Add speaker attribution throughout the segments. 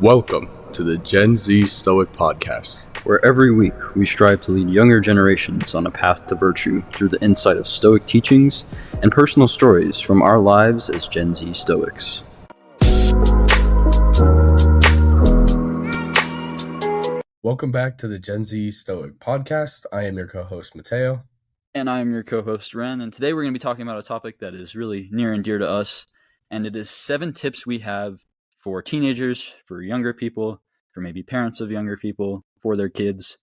Speaker 1: Welcome to the Gen Z Stoic Podcast,
Speaker 2: where every week we strive to lead younger generations on a path to virtue through the insight of Stoic teachings and personal stories from our lives as Gen Z Stoics.
Speaker 1: Welcome back to the Gen Z Stoic Podcast. I am your co-host, Mateo.
Speaker 2: And I am your co-host, Ren. And today we're going to be talking about a topic that is really near and dear to us. And it is 7 tips we have for teenagers, for younger people, for maybe parents of younger people, for their kids,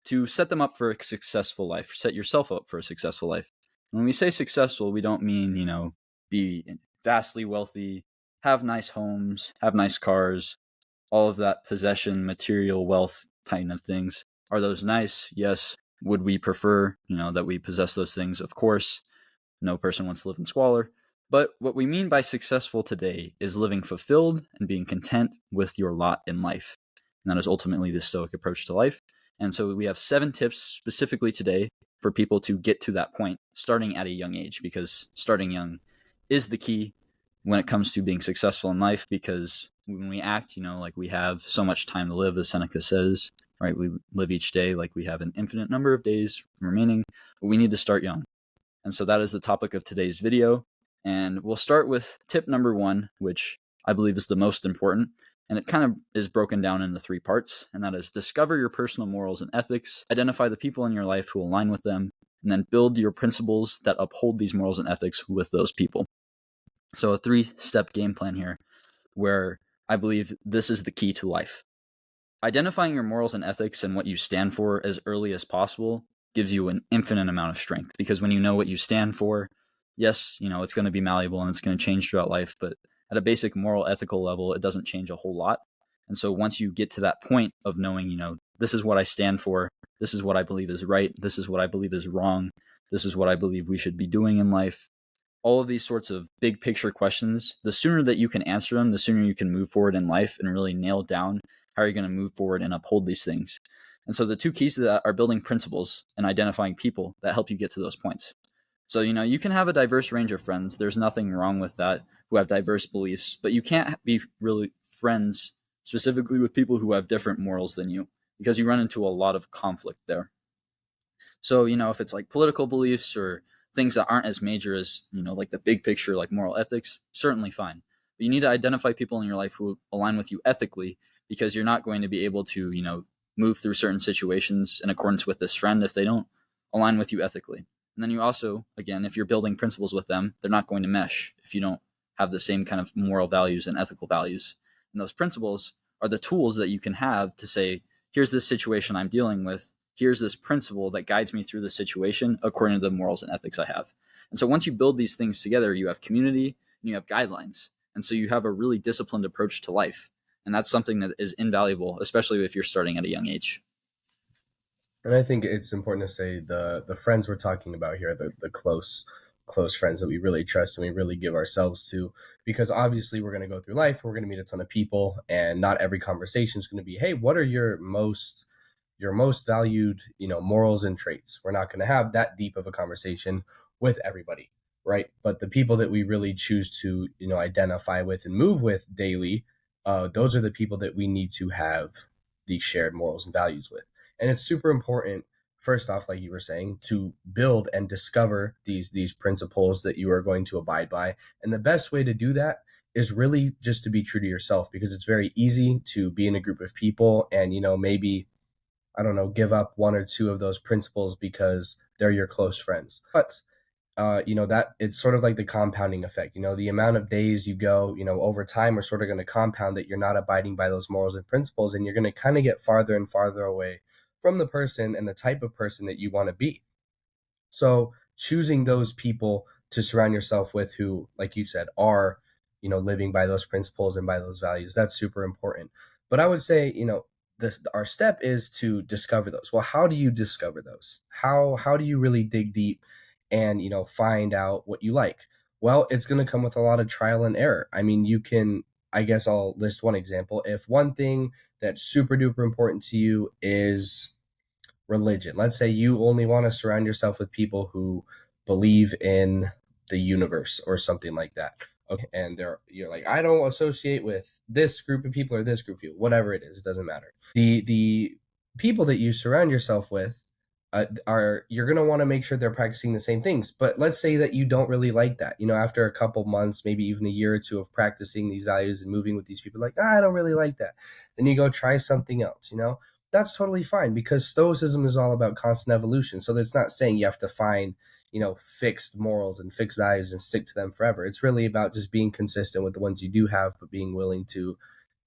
Speaker 2: to set them up for a successful life, set yourself up for a successful life. When we say successful, we don't mean, be vastly wealthy, have nice homes, have nice cars, all of that possession, material wealth kind of things. Are those nice? Yes. Would we prefer, that we possess those things? Of course. No person wants to live in squalor. But what we mean by successful today is living fulfilled and being content with your lot in life. And that is ultimately the Stoic approach to life. And so we have 7 tips specifically today for people to get to that point, starting at a young age, because starting young is the key when it comes to being successful in life, because when we act, like we have so much time to live, as Seneca says, right? We live each day like we have an infinite number of days remaining, but we need to start young. And so that is the topic of today's video. And we'll start with tip number 1, which I believe is the most important. And it kind of is broken down into 3 parts. And that is discover your personal morals and ethics, identify the people in your life who align with them, and then build your principles that uphold these morals and ethics with those people. So a 3-step game plan here, where I believe this is the key to life. Identifying your morals and ethics and what you stand for as early as possible gives you an infinite amount of strength, because when you know what you stand for, yes, it's going to be malleable and it's going to change throughout life, but at a basic moral ethical level, it doesn't change a whole lot. And so once you get to that point of knowing, this is what I stand for, this is what I believe is right, this is what I believe is wrong, this is what I believe we should be doing in life, all of these sorts of big picture questions, the sooner that you can answer them, the sooner you can move forward in life and really nail down how are you going to move forward and uphold these things. And so the 2 keys to that are building principles and identifying people that help you get to those points. So, you can have a diverse range of friends. There's nothing wrong with that, who have diverse beliefs, but you can't be really friends specifically with people who have different morals than you, because you run into a lot of conflict there. So, if it's like political beliefs or things that aren't as major as, like the big picture, like moral ethics, certainly fine. But you need to identify people in your life who align with you ethically, because you're not going to be able to, move through certain situations in accordance with this friend if they don't align with you ethically. And then you also, again, if you're building principles with them, they're not going to mesh if you don't have the same kind of moral values and ethical values. And those principles are the tools that you can have to say, here's this situation I'm dealing with. Here's this principle that guides me through the situation according to the morals and ethics I have. And so once you build these things together, you have community and you have guidelines. And so you have a really disciplined approach to life. And that's something that is invaluable, especially if you're starting at a young age.
Speaker 1: And I think it's important to say the friends we're talking about here, the close friends that we really trust and we really give ourselves to, because obviously we're going to go through life, we're going to meet a ton of people, and not every conversation is going to be, hey, what are your most valued, morals and traits? We're not going to have that deep of a conversation with everybody, right? But the people that we really choose to, identify with and move with daily, those are the people that we need to have these shared morals and values with. And it's super important, first off, like you were saying, to build and discover these principles that you are going to abide by. And the best way to do that is really just to be true to yourself, because it's very easy to be in a group of people and, maybe, I don't know, give up 1 or 2 of those principles because they're your close friends. But that it's sort of like the compounding effect. The amount of days you go, over time are sort of going to compound that you're not abiding by those morals and principles, and you're going to kind of get farther and farther away from the person and the type of person that you want to be. So choosing those people to surround yourself with who, like you said, are, living by those principles and by those values, that's super important. But I would say, our step is to discover those. Well, how do you discover those? How do you really dig deep and, find out what you like? Well, it's going to come with a lot of trial and error. I mean, I guess I'll list one example. If one thing that's super duper important to you is religion, let's say you only want to surround yourself with people who believe in the universe or something like that. Okay. And you're like, I don't associate with this group of people or this group of people, whatever it is, it doesn't matter. The people that you surround yourself with are you're going to want to make sure they're practicing the same things. But let's say that you don't really like that. You know, after a couple months, maybe even a year or two of practicing these values and moving with these people, like, I don't really like that. Then you go try something else, you know? That's totally fine because Stoicism is all about constant evolution. So it's not saying you have to find, you know, fixed morals and fixed values and stick to them forever. It's really about just being consistent with the ones you do have, but being willing to,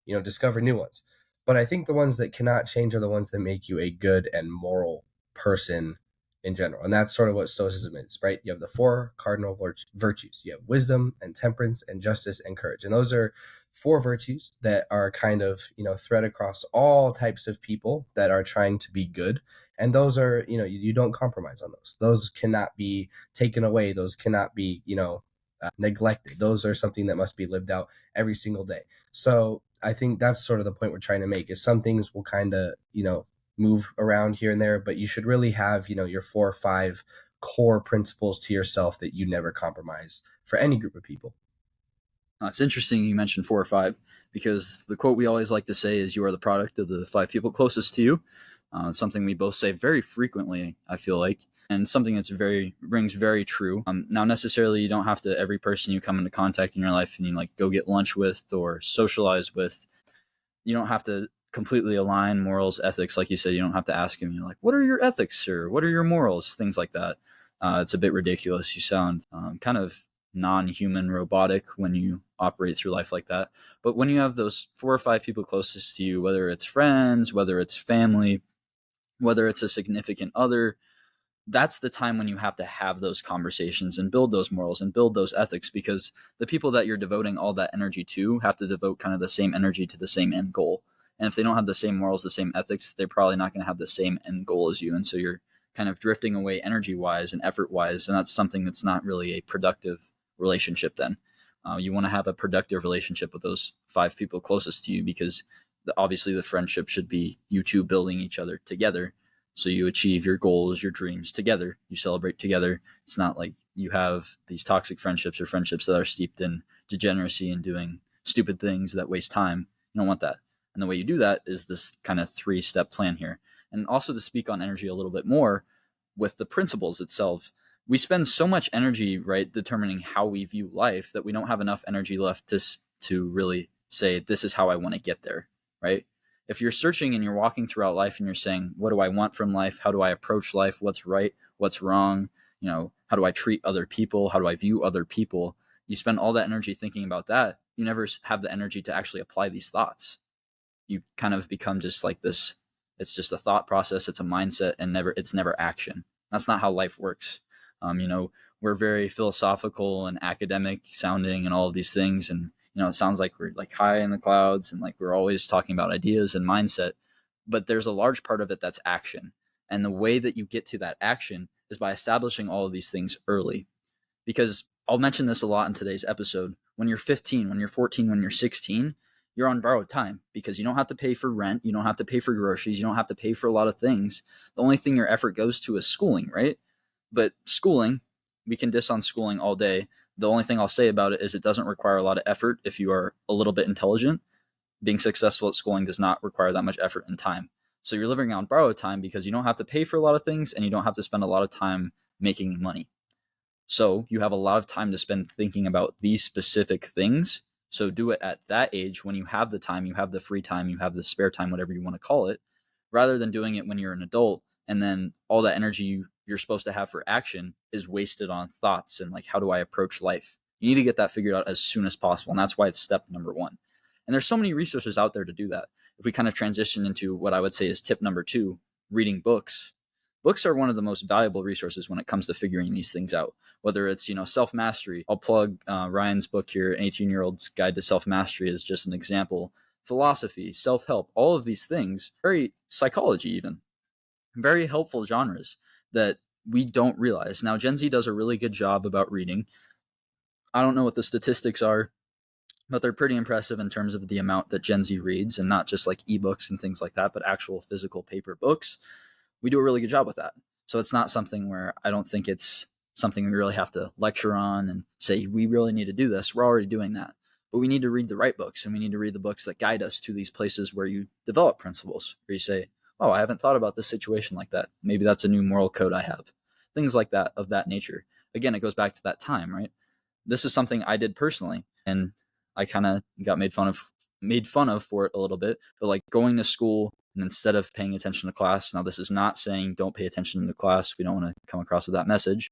Speaker 1: you know, discover new ones. But I think the ones that cannot change are the ones that make you a good and moral person in general. And that's sort of what Stoicism is, right? You have the four cardinal virtues. You have wisdom and temperance and justice and courage. And those are four virtues that are kind of, you know, thread across all types of people that are trying to be good. And those are, you know, you don't compromise on those. Those cannot be taken away. Those cannot be, you know, neglected. Those are something that must be lived out every single day. So I think that's sort of the point we're trying to make is some things will kind of, you know, move around here and there, but you should really have, you know, your 4 or 5 core principles to yourself that you never compromise for any group of people.
Speaker 2: It's interesting you mentioned 4 or 5 because the quote we always like to say is you are the product of the 5 people closest to you. It's something we both say very frequently, I feel like, and something that's very rings very true. Now, necessarily, you don't have to every person you come into contact in your life and you like go get lunch with or socialize with. You don't have to completely align morals, ethics, like you said. You don't have to ask him, you know, like, what are your ethics or what are your morals, things like that. It's a bit ridiculous. You sound kind of non-human, robotic when you operate through life like that. But when you have those 4 or 5 people closest to you, whether it's friends, whether it's family, whether it's a significant other, that's the time when you have to have those conversations and build those morals and build those ethics, because the people that you're devoting all that energy to have to devote kind of the same energy to the same end goal. And if they don't have the same morals, the same ethics, they're probably not going to have the same end goal as you. And so you're kind of drifting away energy wise and effort wise. And that's something that's not really a productive relationship then. You want to have a productive relationship with those 5 people closest to you, because obviously the friendship should be you two building each other together. So you achieve your goals, your dreams together. You celebrate together. It's not like you have these toxic friendships or friendships that are steeped in degeneracy and doing stupid things that waste time. You don't want that. And the way you do that is this kind of 3-step plan here. And also to speak on energy a little bit more with the principles itself, we spend so much energy, right, determining how we view life that we don't have enough energy left to really say, this is how I want to get there, right? If you're searching and you're walking throughout life and you're saying, what do I want from life? How do I approach life? What's right? What's wrong? You know, how do I treat other people? How do I view other people? You spend all that energy thinking about that. You never have the energy to actually apply these thoughts. You kind of become just like this. It's just a thought process. It's a mindset, and it's never action. That's not how life works. You know, we're very philosophical and academic sounding and all of these things. And, you know, it sounds like we're like high in the clouds and like we're always talking about ideas and mindset, but there's a large part of it that's action. And the way that you get to that action is by establishing all of these things early. Because I'll mention this a lot in today's episode. When you're 15, when you're 14, when you're 16, you're on borrowed time because you don't have to pay for rent. You don't have to pay for groceries. You don't have to pay for a lot of things. The only thing your effort goes to is schooling, right? But schooling, we can diss on schooling all day. The only thing I'll say about it is it doesn't require a lot of effort if you are a little bit intelligent. Being successful at schooling does not require that much effort and time. So you're living on borrowed time because you don't have to pay for a lot of things and you don't have to spend a lot of time making money. So you have a lot of time to spend thinking about these specific things. So do it at that age when you have the time, you have the free time, you have the spare time, whatever you want to call it, rather than doing it when you're an adult. And then all that energy you're supposed to have for action is wasted on thoughts and like, how do I approach life? You need to get that figured out as soon as possible. And that's why it's step number 1. And there's so many resources out there to do that. If we kind of transition into what I would say is tip number 2, reading books. Books are one of the most valuable resources when it comes to figuring these things out. Whether it's, you know, self-mastery. I'll plug Ryan's book here, 18-Year-Old's Guide to Self-Mastery, is just an example. Philosophy, self-help, all of these things, very psychology even, very helpful genres that we don't realize. Now, Gen Z does a really good job about reading. I don't know what the statistics are, but they're pretty impressive in terms of the amount that Gen Z reads, and not just like ebooks and things like that, but actual physical paper books. We do a really good job with that. So it's not something where I don't think it's something we really have to lecture on and say, we really need to do this. We're already doing that. But we need to read the right books, and we need to read the books that guide us to these places where you develop principles, where you say, oh, I haven't thought about this situation like that. Maybe that's a new moral code I have. Things like that, of that nature. Again, it goes back to that time, right? This is something I did personally, and I kind of got made fun of for it a little bit. But like going to school and instead of paying attention to class, now this is not saying don't pay attention to class. We don't want to come across with that message.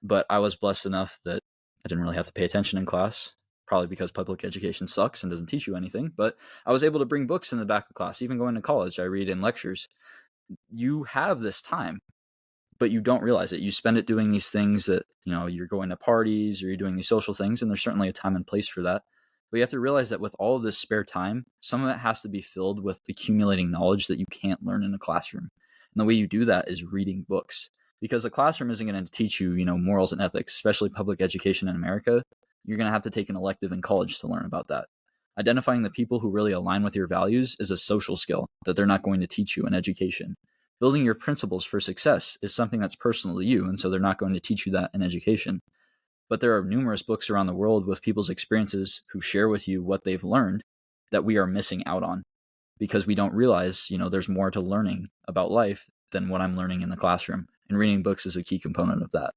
Speaker 2: But I was blessed enough that I didn't really have to pay attention in class, probably because public education sucks and doesn't teach you anything. But I was able to bring books in the back of class. Even going to college, I read in lectures. You have this time, but you don't realize it. You spend it doing these things that, you're going to parties or you're doing these social things, and there's certainly a time and place for that. But you have to realize that with all of this spare time, some of it has to be filled with accumulating knowledge that you can't learn in a classroom. And the way you do that is reading books. Because a classroom isn't going to teach you, morals and ethics, especially public education in America. You're going to have to take an elective in college to learn about that. Identifying the people who really align with your values is a social skill that they're not going to teach you in education. Building your principles for success is something that's personal to you, and so they're not going to teach you that in education. But there are numerous books around the world with people's experiences who share with you what they've learned that we are missing out on because we don't realize, there's more to learning about life than what I'm learning in the classroom. And reading books is a key component of that.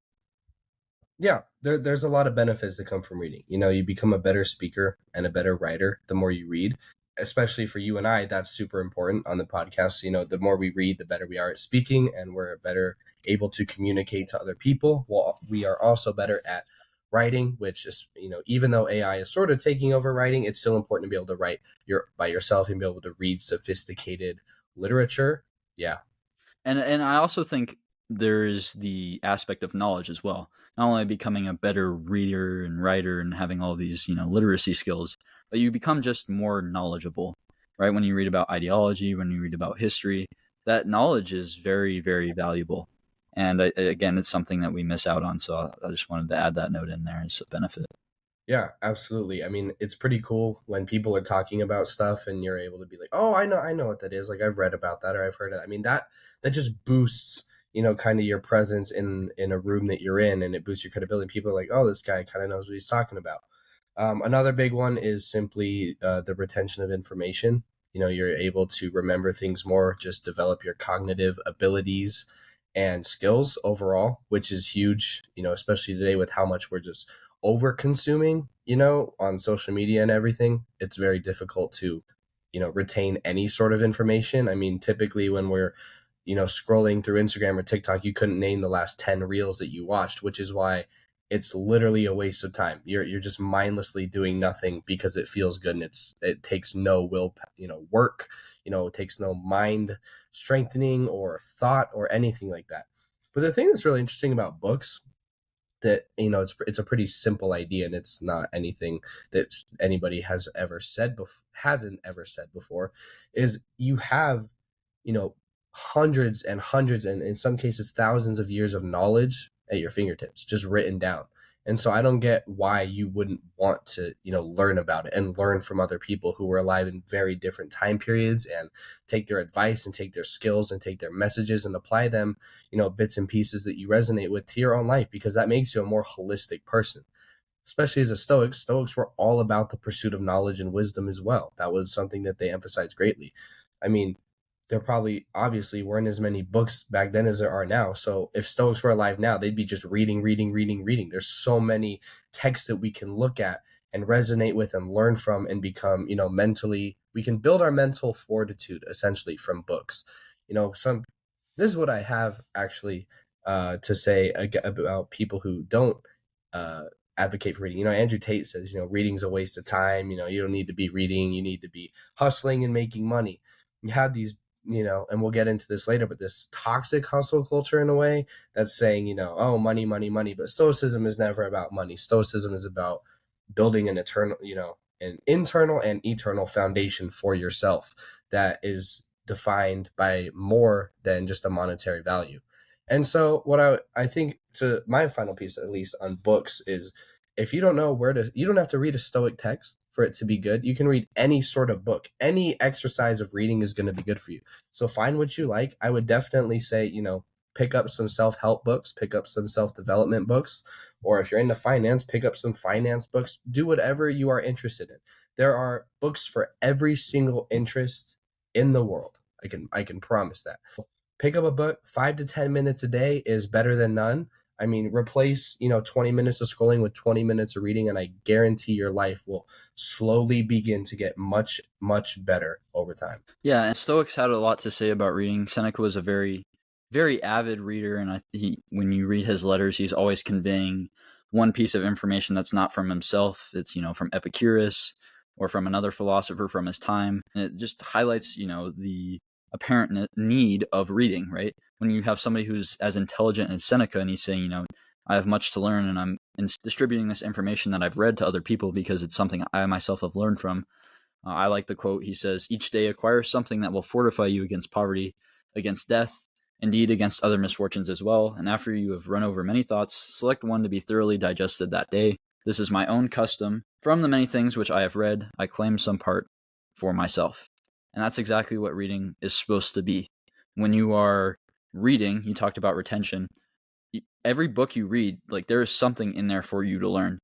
Speaker 1: Yeah, there's a lot of benefits that come from reading. You become a better speaker and a better writer the more you read. Especially for you and I, that's super important on the podcast. The more we read, the better we are at speaking, and we're better able to communicate to other people. Well, we are also better at writing, which is, even though AI is sort of taking over writing, it's still important to be able to write by yourself and be able to read sophisticated literature. Yeah.
Speaker 2: And I also think there's the aspect of knowledge as well. Not only becoming a better reader and writer and having all these, literacy skills, but you become just more knowledgeable, right? When you read about ideology, when you read about history, that knowledge is very, very valuable. And again, it's something that we miss out on. So I just wanted to add that note in there as a benefit.
Speaker 1: Yeah, absolutely. I mean, it's pretty cool when people are talking about stuff and you're able to be like, "Oh, I know what that is. Like I've read about that or I've heard it." I mean, that just boosts, kind of your presence in a room that you're in, and it boosts your credibility. People are like, "Oh, this guy kind of knows what he's talking about." Another big one is simply the retention of information. You're able to remember things more, just develop your cognitive abilities and skills overall, which is huge, especially today with how much we're just over consuming, on social media and everything. It's very difficult to, retain any sort of information. I mean, typically when we're, scrolling through Instagram or TikTok, you couldn't name the last 10 reels that you watched, which is why it's literally a waste of time. You're just mindlessly doing nothing because it feels good, and it takes no will, work, it takes no mind strengthening or thought or anything like that. But the thing that's really interesting about books, that it's a pretty simple idea, and it's not anything that anybody hasn't ever said before, is you have, you know hundreds and hundreds, and in some cases thousands of years of knowledge at your fingertips, just written down. And so I don't get why you wouldn't want to, learn about it and learn from other people who were alive in very different time periods, and take their advice and take their skills and take their messages and apply them, bits and pieces that you resonate with to your own life, because that makes you a more holistic person. Especially as a Stoics were all about the pursuit of knowledge and wisdom as well. That was something that they emphasized greatly. I mean, there probably obviously weren't as many books back then as there are now. So if Stoics were alive now, they'd be just reading, reading, reading, reading. There's so many texts that we can look at and resonate with and learn from and become, mentally, we can build our mental fortitude essentially from books. Some This is what I have actually to say about people who don't uh, advocate for reading. Andrew Tate says, reading's a waste of time. You don't need to be reading. You need to be hustling and making money. You have these, and we'll get into this later, but this toxic hustle culture in a way that's saying, oh, money, money, money. But Stoicism is never about money. Stoicism is about building an internal and eternal foundation for yourself that is defined by more than just a monetary value. And so what I think, to my final piece, at least on books, is if you don't know you don't have to read a Stoic text for it to be good. You can read any sort of book. Any exercise of reading is going to be good for you. So find what you like. I would definitely say, pick up some self-help books, pick up some self-development books, or if you're into finance, pick up some finance books. Do whatever you are interested in. There are books for every single interest in the world. I can promise that. Pick up a book. 5 to 10 minutes a day is better than none. I mean, replace 20 minutes of scrolling with 20 minutes of reading, and I guarantee your life will slowly begin to get much, much better over time.
Speaker 2: Yeah, and Stoics had a lot to say about reading. Seneca was a very, very avid reader, and when you read his letters, he's always conveying one piece of information that's not from himself. It's from Epicurus or from another philosopher from his time, and it just highlights the apparent need of reading. Right, when you have somebody who's as intelligent as Seneca, and he's saying, I have much to learn, and I'm distributing this information that I've read to other people because it's something I myself have learned from. I like the quote. He says, "Each day acquire something that will fortify you against poverty, against death, indeed against other misfortunes as well. And after you have run over many thoughts, select one to be thoroughly digested that day. This is my own custom. From the many things which I have read, I claim some part for myself." And that's exactly what reading is supposed to be. When you are reading, you talked about retention. Every book you read, like, there is something in there for you to learn.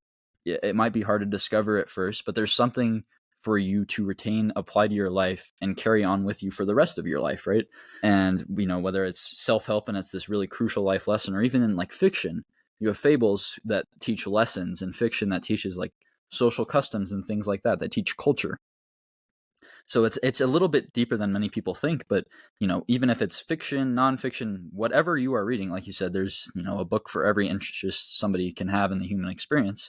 Speaker 2: It might be hard to discover at first, but there's something for you to retain, apply to your life, and carry on with you for the rest of your life, right? And whether it's self-help and it's this really crucial life lesson, or even in like fiction, you have fables that teach lessons, and fiction that teaches like social customs and things like that teach culture. So it's a little bit deeper than many people think, but even if it's fiction, nonfiction, whatever you are reading, like you said, there's a book for every interest somebody can have in the human experience.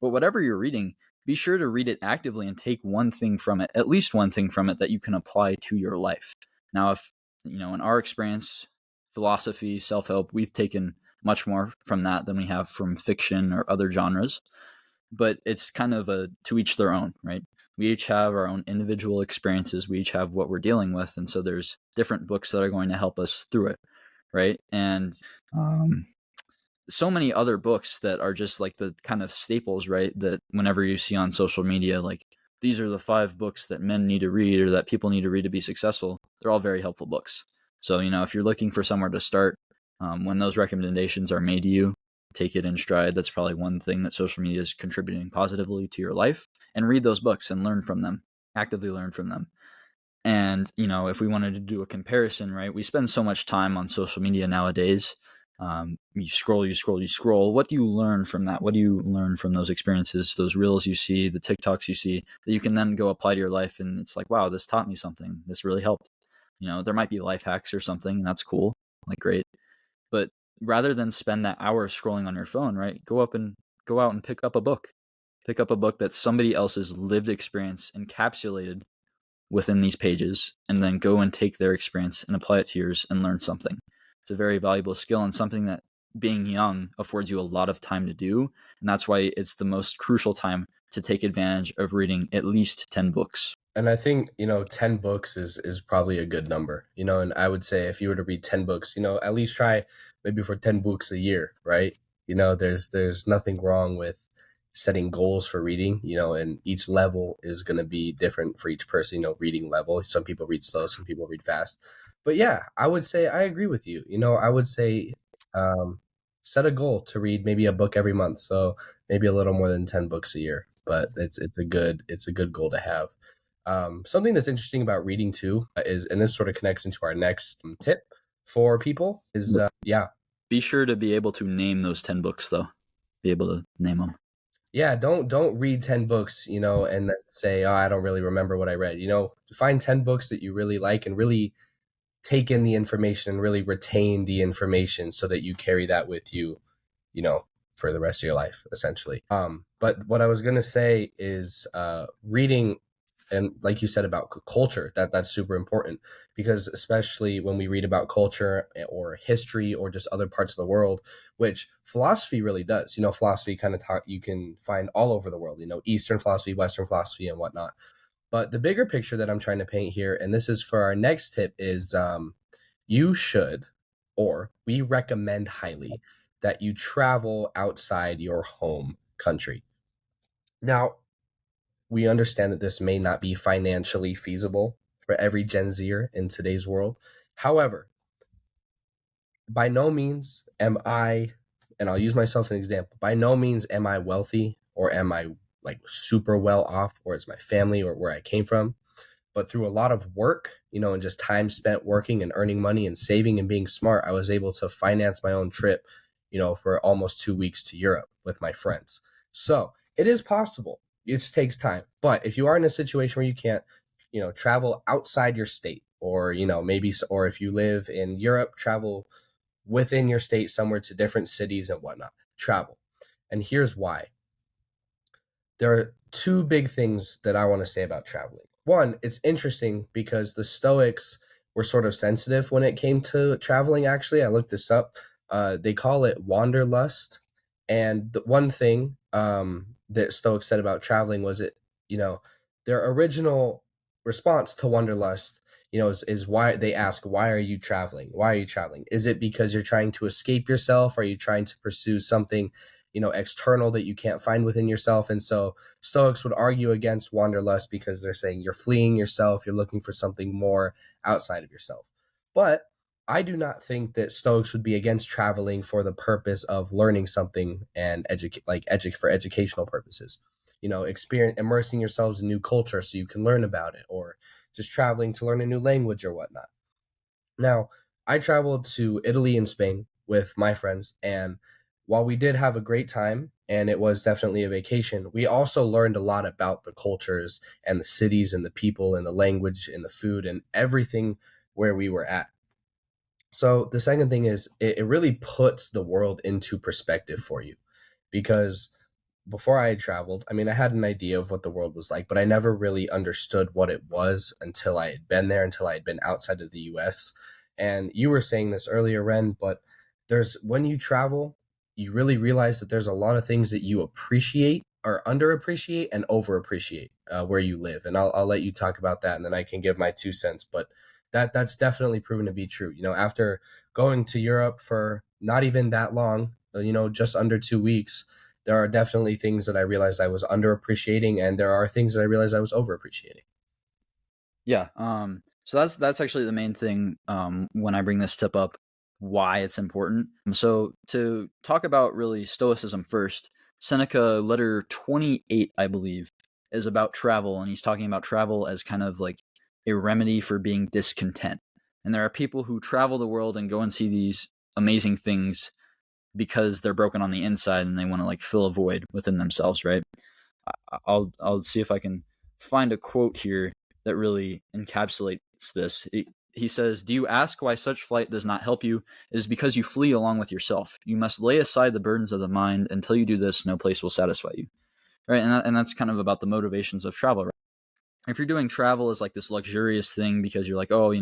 Speaker 2: But whatever you're reading, be sure to read it actively and take one thing from it, at least one thing from it that you can apply to your life. Now, if in our experience, philosophy, self-help, we've taken much more from that than we have from fiction or other genres. But it's kind of a to each their own, right? We each have our own individual experiences. We each have what we're dealing with, and so there's different books that are going to help us through it, right? And so many other books that are just like the kind of staples, right? That whenever you see on social media, like, these are the 5 books that men need to read or that people need to read to be successful. They're all very helpful books. So, if you're looking for somewhere to start, when those recommendations are made to you, take it in stride. That's probably one thing that social media is contributing positively to your life. And read those books and learn from them, actively learn from them. And, if we wanted to do a comparison, right, we spend so much time on social media nowadays. You scroll. What do you learn from that? What do you learn from those experiences, those reels you see, the TikToks you see, that you can then go apply to your life? And it's like, wow, this taught me something. This really helped. There might be life hacks or something, and that's cool. Like, great. But rather than spend that hour scrolling on your phone, right, go out and pick up a book. Pick up a book that's somebody else's lived experience encapsulated within these pages, and then go and take their experience and apply it to yours and learn something. It's a very valuable skill and something that being young affords you a lot of time to do. And that's why it's the most crucial time to take advantage of reading at least 10 books.
Speaker 1: And I think 10 books is probably a good number. And I would say if you were to read 10 books, at least try maybe for 10 books a year, right? There's nothing wrong with setting goals for reading, and each level is going to be different for each person, reading level. Some people read slow, some people read fast. But yeah, I would say I agree with you. I would say um, set a goal to read maybe a book every month. So maybe a little more than 10 books a year, but it's a good goal to have. Something that's interesting about reading too is, and this sort of connects into our next tip for people, is yeah,
Speaker 2: Be sure to be able to name those 10 books, though. Be able to name them.
Speaker 1: yeah, don't read 10 books, and then say, oh, I don't really remember what I read. Find 10 books that you really like and really take in the information and really retain the information so that you carry that with you, you know, for the rest of your life, essentially. But what I was gonna say is reading, and like you said about culture, that's super important, because especially when we read about culture or history or just other parts of the world, which philosophy really does. Philosophy kind of you can find all over the world. Eastern philosophy, Western philosophy, and whatnot. But the bigger picture that I'm trying to paint here, and this is for our next tip, is you should, or we recommend highly, that you travel outside your home country. Now, we understand that this may not be financially feasible for every Gen Zer in today's world. However, by no means am I, and I'll use myself as an example, by no means am I wealthy or am I like super well off, or is my family or where I came from. But through a lot of work, and just time spent working and earning money and saving and being smart, I was able to finance my own trip, for almost 2 weeks to Europe with my friends. So it is possible. It just takes time. But if you are in a situation where you can't, travel outside your state, or, maybe, or if you live in Europe, travel within your state somewhere to different cities and whatnot. Travel. And here's why. There are two big things that I want to say about traveling. One, it's interesting because the Stoics were sort of sensitive when it came to traveling, actually. I looked this up. They call it wanderlust. And the one thing that Stoics said about traveling was you know, their original response to wanderlust, is why they ask, why are you traveling? Why are you traveling? Is it because you're trying to escape yourself? Are you trying to pursue something external that you can't find within yourself? And so Stoics would argue against wanderlust because they're saying you're fleeing yourself, you're looking for something more outside of yourself. But I do not think that Stoics would be against traveling for the purpose of learning something and for educational purposes. Experience immersing yourselves in new culture so you can learn about it, or just traveling to learn a new language or whatnot. Now, I traveled to Italy and Spain with my friends, and while we did have a great time and it was definitely a vacation, we also learned a lot about the cultures and the cities and the people and the language and the food and everything where we were at. So, the second thing is it really puts the world into perspective for you, because before I had traveled, I mean, I had an idea of what the world was like, but I never really understood what it was until I had been there, until I had been outside of the US. And you were saying this earlier, Ren, but when you travel, you really realize that there's a lot of things that you appreciate or underappreciate and overappreciate where you live. And I'll let you talk about that, and then I can give my 2 cents. But that's definitely proven to be true. After going to Europe for not even that long, just under 2 weeks, there are definitely things that I realized I was underappreciating, and there are things that I realized I was overappreciating.
Speaker 2: Yeah. So that's actually the main thing when I bring this tip up, why it's important. So to talk about really Stoicism first, Seneca letter 28, I believe, is about travel, and he's talking about travel as kind of like a remedy for being discontent. And there are people who travel the world and go and see these amazing things because they're broken on the inside and they want to like fill a void within themselves, right? I'll see if I can find a quote here that really encapsulates this. He says, "Do you ask why such flight does not help you? It is because you flee along with yourself. You must lay aside the burdens of the mind. Until you do this, no place will satisfy you." Right, and that's kind of about the motivations of travel. Right? If you're doing travel as like this luxurious thing because you're like, oh,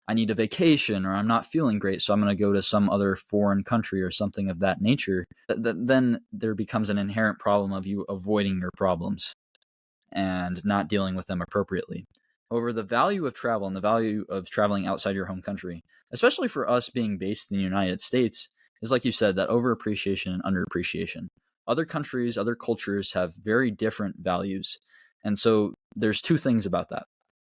Speaker 2: I need a vacation, or I'm not feeling great, so I'm going to go to some other foreign country or something of that nature, then there becomes an inherent problem of you avoiding your problems and not dealing with them appropriately. However, the value of travel and the value of traveling outside your home country, especially for us being based in the United States, is like you said, that overappreciation and underappreciation. Other countries, other cultures have very different values. And so there's two things about that.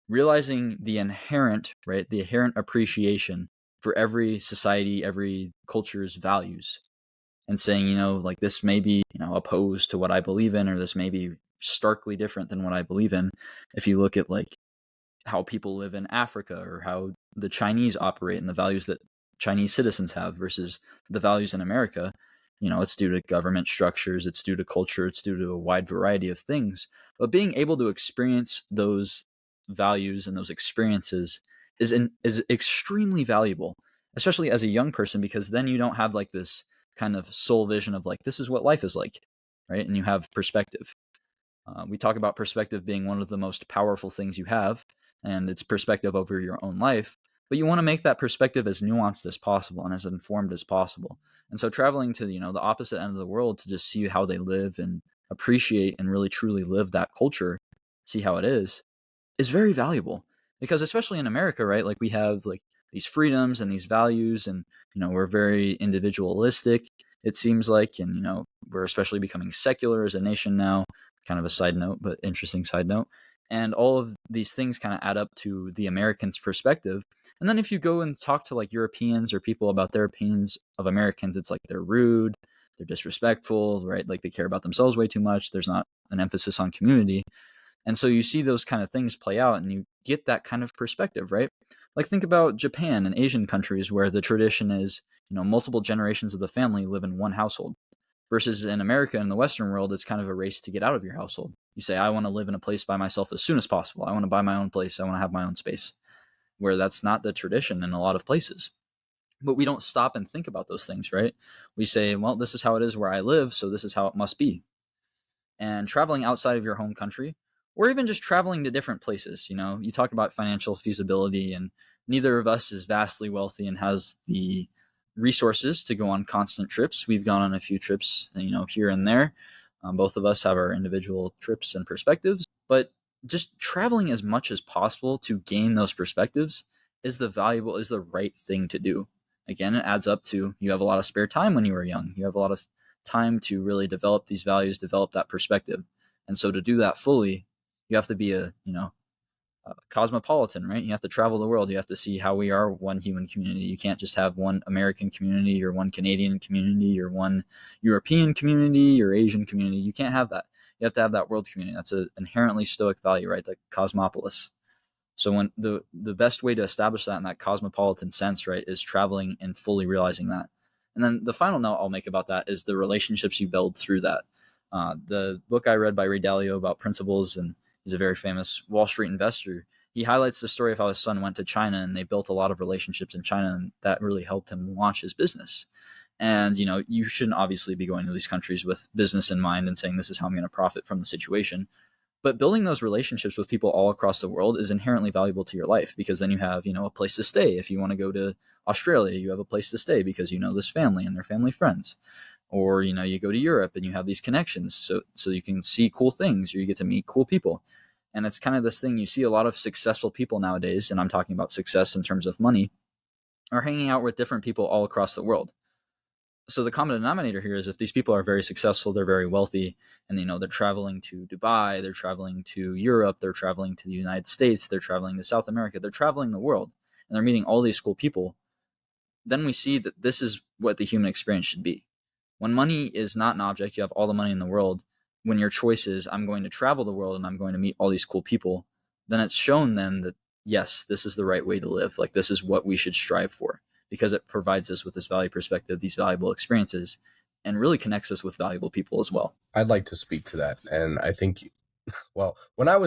Speaker 2: Realizing the inherent, right, the inherent appreciation for every society, every culture's values, and saying, like this may be, opposed to what I believe in, or this may be starkly different than what I believe in. If you look at like how people live in Africa, or how the Chinese operate and the values that Chinese citizens have versus the values in America, it's due to government structures, it's due to culture, it's due to a wide variety of things. But being able to experience those values and those experiences is extremely valuable, especially as a young person, because then you don't have like this kind of soul vision of like, this is what life is like, right? And you have perspective. We talk about perspective being one of the most powerful things you have, and it's perspective over your own life. But you want to make that perspective as nuanced as possible and as informed as possible. And so traveling to the opposite end of the world to just see how they live and appreciate and really truly live that culture, see how it is very valuable. Because especially in America, right? Like we have like these freedoms and these values, and we're very individualistic, it seems like, and we're especially becoming secular as a nation now. Kind of a side note, but interesting side note. And all of these things kind of add up to the American's perspective. And then if you go and talk to like Europeans or people about their opinions of Americans, it's like they're rude, they're disrespectful, right? Like they care about themselves way too much. There's not an emphasis on community. And so you see those kind of things play out and you get that kind of perspective, right? Like think about Japan and Asian countries where the tradition is, multiple generations of the family live in one household. Versus in America and the Western world, it's kind of a race to get out of your household. You say, I want to live in a place by myself as soon as possible. I want to buy my own place. I want to have my own space. Where that's not the tradition in a lot of places. But we don't stop and think about those things, right? We say, well, this is how it is where I live, so this is how it must be. And traveling outside of your home country, or even just traveling to different places, you talked about financial feasibility, and neither of us is vastly wealthy and has the resources to go on constant trips. We've gone on a few trips, here and there. Both of us have our individual trips and perspectives, but just traveling as much as possible to gain those perspectives is the right thing to do. Again, it adds up to you have a lot of spare time when you were young. You have a lot of time to really develop these values, develop that perspective. And so to do that fully, you have to be a cosmopolitan, right? You have to travel the world. You have to see how we are one human community. You can't just have one American community or one Canadian community or one European community or Asian community. You can't have that. You have to have that world community. That's an inherently Stoic value, right? The cosmopolis. So when the best way to establish that in that cosmopolitan sense, right, is traveling and fully realizing that. And then the final note I'll make about that is the relationships you build through that. The book I read by Ray Dalio about principles, and he's a very famous Wall Street investor. He highlights the story of how his son went to China and they built a lot of relationships in China, and that really helped him launch his business. And you shouldn't obviously be going to these countries with business in mind and saying this is how I'm going to profit from the situation. But building those relationships with people all across the world is inherently valuable to your life, because then you have, a place to stay. If you want to go to Australia, you have a place to stay because you know this family and their family friends. Or, you go to Europe and you have these connections so you can see cool things, or you get to meet cool people. And it's kind of this thing, you see a lot of successful people nowadays, and I'm talking about success in terms of money, are hanging out with different people all across the world. So the common denominator here is if these people are very successful, they're very wealthy, and they're traveling to Dubai, they're traveling to Europe, they're traveling to the United States, they're traveling to South America, they're traveling the world, and they're meeting all these cool people, then we see that this is what the human experience should be. When money is not an object, you have all the money in the world. When your choice is, I'm going to travel the world and I'm going to meet all these cool people, then it's shown then that, yes, this is the right way to live. Like, this is what we should strive for, because it provides us with this value perspective, these valuable experiences, and really connects us with valuable people as well.
Speaker 1: I'd like to speak to that, and I think, well, when I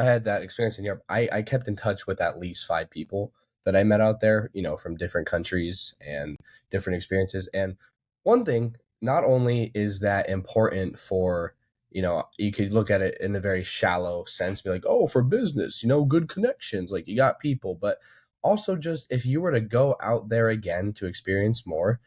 Speaker 1: had that experience in Europe, I kept in touch with at least 5 people that I met out there, from different countries and different experiences. And one thing, not only is that important for, you could look at it in a very shallow sense, be like, oh, for business, good connections, like you got people, but also just if you were to go out there again to experience more,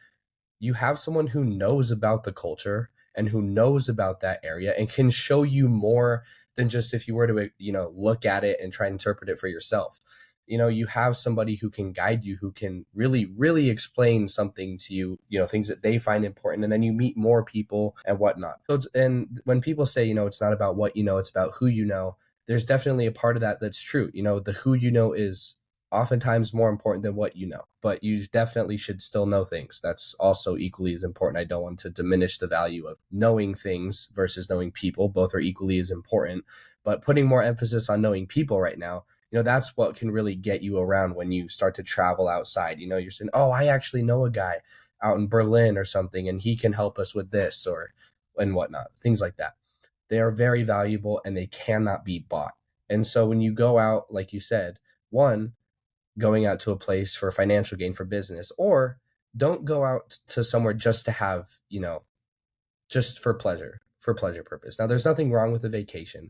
Speaker 1: you have someone who knows about the culture and who knows about that area and can show you more than just if you were to look at it and try and interpret it for yourself. You have somebody who can guide you, who can really really explain something to you, things that they find important, and then you meet more people and whatnot. And when people say, it's not about what you know, it's about who you know, there's definitely a part of that that's true. The who you know is oftentimes more important than what you know, but you definitely should still know things. That's also equally as important. I don't want to diminish the value of knowing things versus knowing people. Both are equally as important, but putting more emphasis on knowing people right now, that's what can really get you around when you start to travel outside. You're saying, oh, I actually know a guy out in Berlin or something, and he can help us with this or and whatnot, things like that. They are very valuable and they cannot be bought. And so when you go out, like you said, one, going out to a place for financial gain for business, or don't go out to somewhere just to have, just for pleasure purpose. Now, there's nothing wrong with a vacation,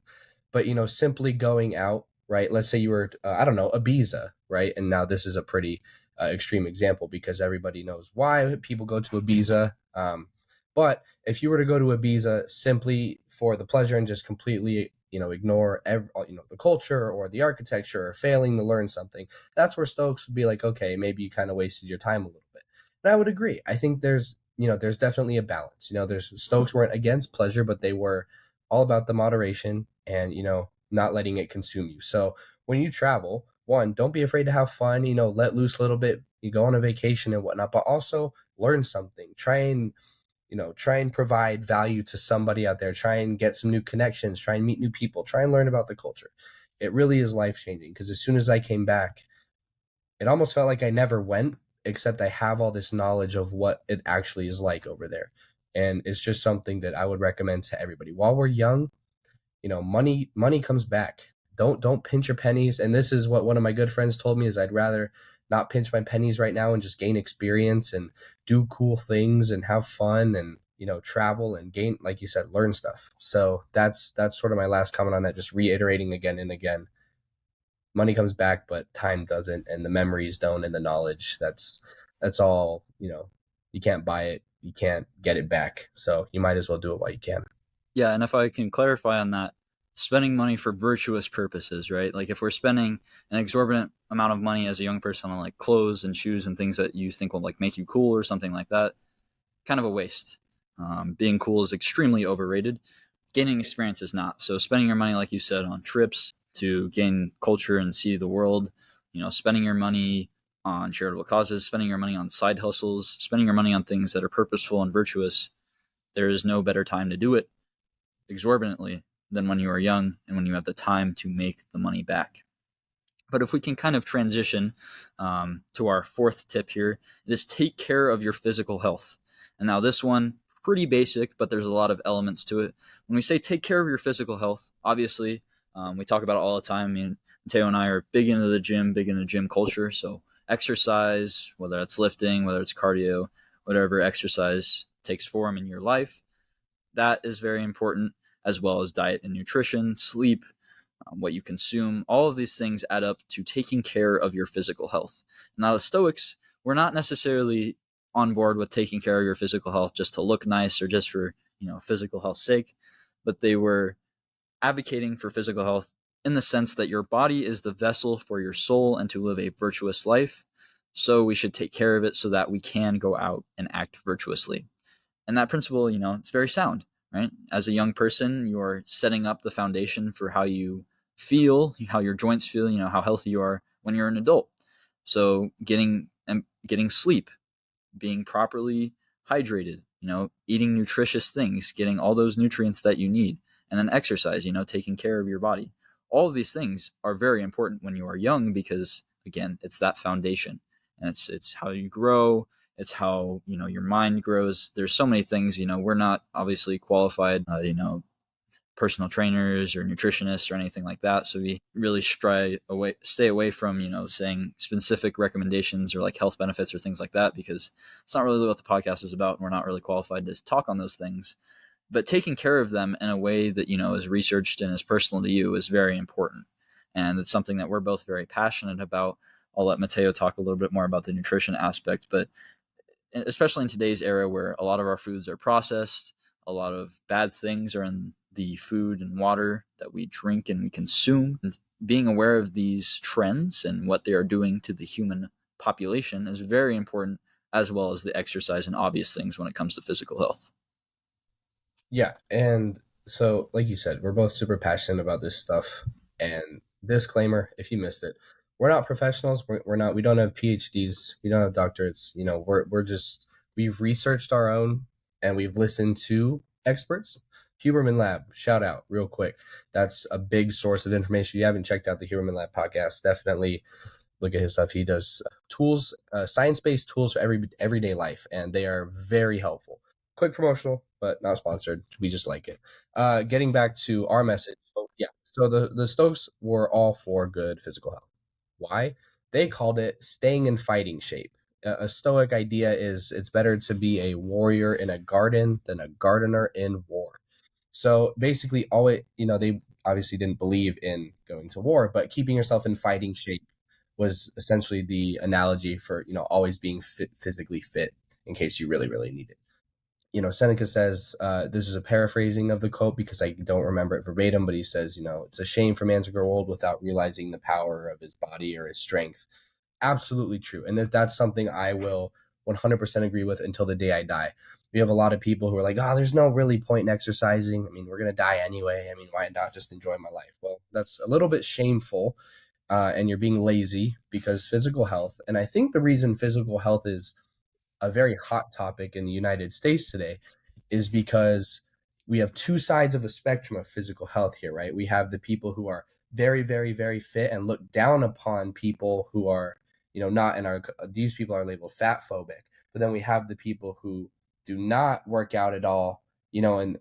Speaker 1: but, simply going out, right? Let's say you were, I don't know, Ibiza, right? And now this is a pretty extreme example because everybody knows why people go to Ibiza. But if you were to go to Ibiza simply for the pleasure and just completely, ignore the culture or the architecture or failing to learn something, that's where Stokes would be like, okay, maybe you kind of wasted your time a little bit. And I would agree. I think there's definitely a balance. There's Stokes weren't against pleasure, but they were all about the moderation and, not letting it consume you. So when you travel, one, don't be afraid to have fun, let loose a little bit. You go on a vacation and whatnot, but also learn something. Try and provide value to somebody out there. Try and get some new connections. Try and meet new people. Try and learn about the culture. It really is life changing because as soon as I came back, it almost felt like I never went, except I have all this knowledge of what it actually is like over there. And it's just something that I would recommend to everybody. While we're young, money comes back. Don't pinch your pennies. And this is what one of my good friends told me is I'd rather not pinch my pennies right now and just gain experience and do cool things and have fun and travel and gain, like you said, learn stuff. So that's sort of my last comment on that, just reiterating again and again. Money comes back, but time doesn't, and the memories don't, and the knowledge. That's all. You can't buy it, you can't get it back. So you might as well do it while you can.
Speaker 2: Yeah, and if I can clarify on that, spending money for virtuous purposes, right? Like if we're spending an exorbitant amount of money as a young person on like clothes and shoes and things that you think will like make you cool or something like that, kind of a waste. Being cool is extremely overrated. Gaining experience is not. So spending your money, like you said, on trips to gain culture and see the world, spending your money on charitable causes, spending your money on side hustles, spending your money on things that are purposeful and virtuous, there is no better time to do it exorbitantly than when you are young and when you have the time to make the money back. But if we can kind of transition to our fourth tip here, it is take care of your physical health. And now this one, pretty basic, but there's a lot of elements to it. When we say take care of your physical health, obviously, we talk about it all the time. I mean, Mateo and I are big into the gym, big into gym culture. So exercise, whether it's lifting, whether it's cardio, whatever exercise takes form in your life, that is very important, as well as diet and nutrition, sleep, what you consume. All of these things add up to taking care of your physical health. Now, the Stoics were not necessarily on board with taking care of your physical health just to look nice or just for physical health's sake, but they were advocating for physical health in the sense that your body is the vessel for your soul and to live a virtuous life. So we should take care of it so that we can go out and act virtuously. And that principle, it's very sound, right? As a young person, you're setting up the foundation for how you feel, how your joints feel, how healthy you are when you're an adult. So getting sleep, being properly hydrated, eating nutritious things, getting all those nutrients that you need, and then exercise, taking care of your body. All of these things are very important when you are young because, again, it's that foundation, and it's how you grow. It's how your mind grows. There's so many things. We're not obviously qualified, personal trainers or nutritionists or anything like that. So we really stay away from, saying specific recommendations or like health benefits or things like that, because it's not really what the podcast is about. And we're not really qualified to talk on those things, but taking care of them in a way that, is researched and is personal to you is very important. And it's something that we're both very passionate about. I'll let Mateo talk a little bit more about the nutrition aspect, but especially in today's era where a lot of our foods are processed, a lot of bad things are in the food and water that we drink and we consume. And being aware of these trends and what they are doing to the human population is very important, as well as the exercise and obvious things when it comes to physical health.
Speaker 1: Yeah, and so like you said, we're both super passionate about this stuff. And disclaimer, if you missed it, we're not professionals. We're not. We don't have PhDs. We don't have doctorates. We've researched our own, and we've listened to experts. Huberman Lab, shout out real quick. That's a big source of information. If you haven't checked out the Huberman Lab podcast, definitely look at his stuff. He does tools, science-based tools for everyday life, and they are very helpful. Quick promotional, but not sponsored. We just like it. Getting back to our message. So the Stokes were all for good physical health. Why? They called it staying in fighting shape. A Stoic idea is it's better to be a warrior in a garden than a gardener in war. So basically, they obviously didn't believe in going to war, but keeping yourself in fighting shape was essentially the analogy for always being physically fit in case you really really need it. Seneca says, this is a paraphrasing of the quote because I don't remember it verbatim, but he says, it's a shame for man to grow old without realizing the power of his body or his strength. Absolutely true. And that's something I will 100% agree with until the day I die. We have a lot of people who are like, oh, there's no really point in exercising. I mean, we're going to die anyway. I mean, why not just enjoy my life? Well, that's a little bit shameful, and you're being lazy, because physical health, and I think the reason physical health is a very hot topic in the United States today is because we have two sides of a spectrum of physical health here, right? We have the people who are very, very, very fit and look down upon people who are, not in our, these people are labeled fat phobic. But then we have the people who do not work out at all, and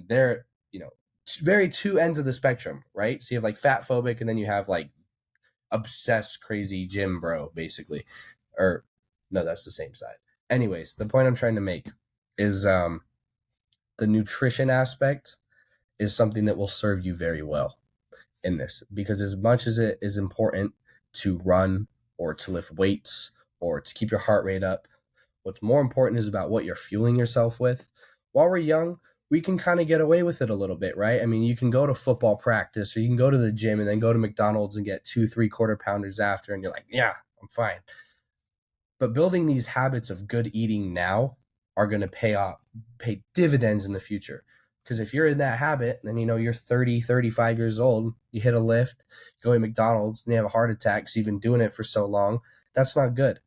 Speaker 1: they're, very two ends of the spectrum, right? So you have like fat phobic, and then you have like obsessed, crazy gym bro, basically. Or no, that's the same side. Anyways, the point I'm trying to make is the nutrition aspect is something that will serve you very well in this, because as much as it is important to run or to lift weights or to keep your heart rate up, what's more important is about what you're fueling yourself with. While we're young, we can kind of get away with it a little bit, right? I mean, you can go to football practice, or you can go to the gym and then go to McDonald's and get 2 3/4 pounders after, and you're like, yeah, I'm fine. But building these habits of good eating now are going to pay dividends in the future. Because if you're in that habit, then you're 30, 35 years old, you hit a lift, go to McDonald's, and you have a heart attack because you've been doing it for so long. That's not good.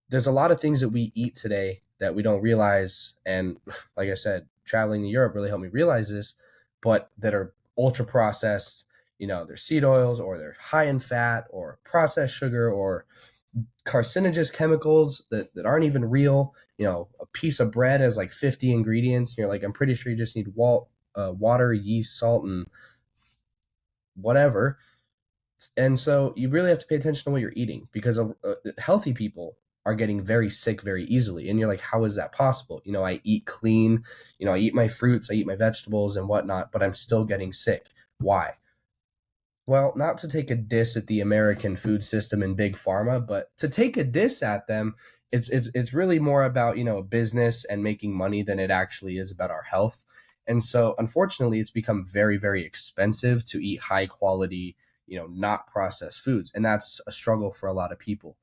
Speaker 1: There's a lot of things that we eat today that we don't realize. And like I said, traveling to Europe really helped me realize this, but that are ultra processed. They're seed oils, or they're high in fat, or processed sugar, or carcinogenous chemicals that aren't even real. A piece of bread has like 50 ingredients. And you're like, I'm pretty sure you just need water, yeast, salt, and whatever. And so you really have to pay attention to what you're eating, because healthy people are getting very sick very easily. And you're like, how is that possible? I eat clean, I eat my fruits, I eat my vegetables and whatnot, but I'm still getting sick. Why? Well, not to take a diss at the American food system and big pharma, but to take a diss at them, it's really more about a business and making money than it actually is about our health. And so, unfortunately, it's become very, very expensive to eat high quality, not processed foods, and that's a struggle for a lot of people.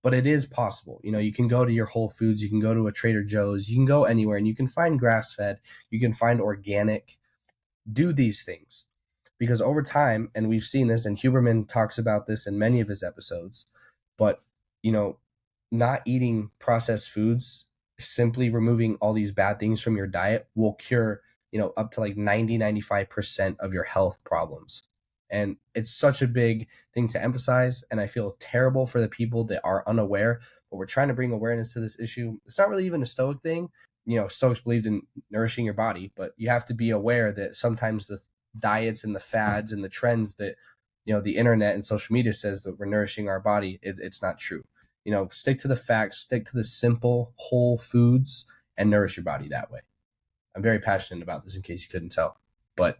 Speaker 1: But it is possible. You can go to your Whole Foods, you can go to a Trader Joe's, you can go anywhere, and you can find grass fed, you can find organic. Do these things, because over time, and we've seen this, and Huberman talks about this in many of his episodes, but you know not eating processed foods, simply removing all these bad things from your diet, will cure up to like 90-95% of your health problems. And it's such a big thing to emphasize, and I feel terrible for the people that are unaware, but we're trying to bring awareness to this issue. It's not really even a Stoic thing. Stoics believed in nourishing your body, but you have to be aware that sometimes the diets and the fads and the trends that the internet and social media says that we're nourishing our body, it's not true. Stick to the facts, stick to the simple whole foods, and nourish your body that way. I'm very passionate about this, in case you couldn't tell, but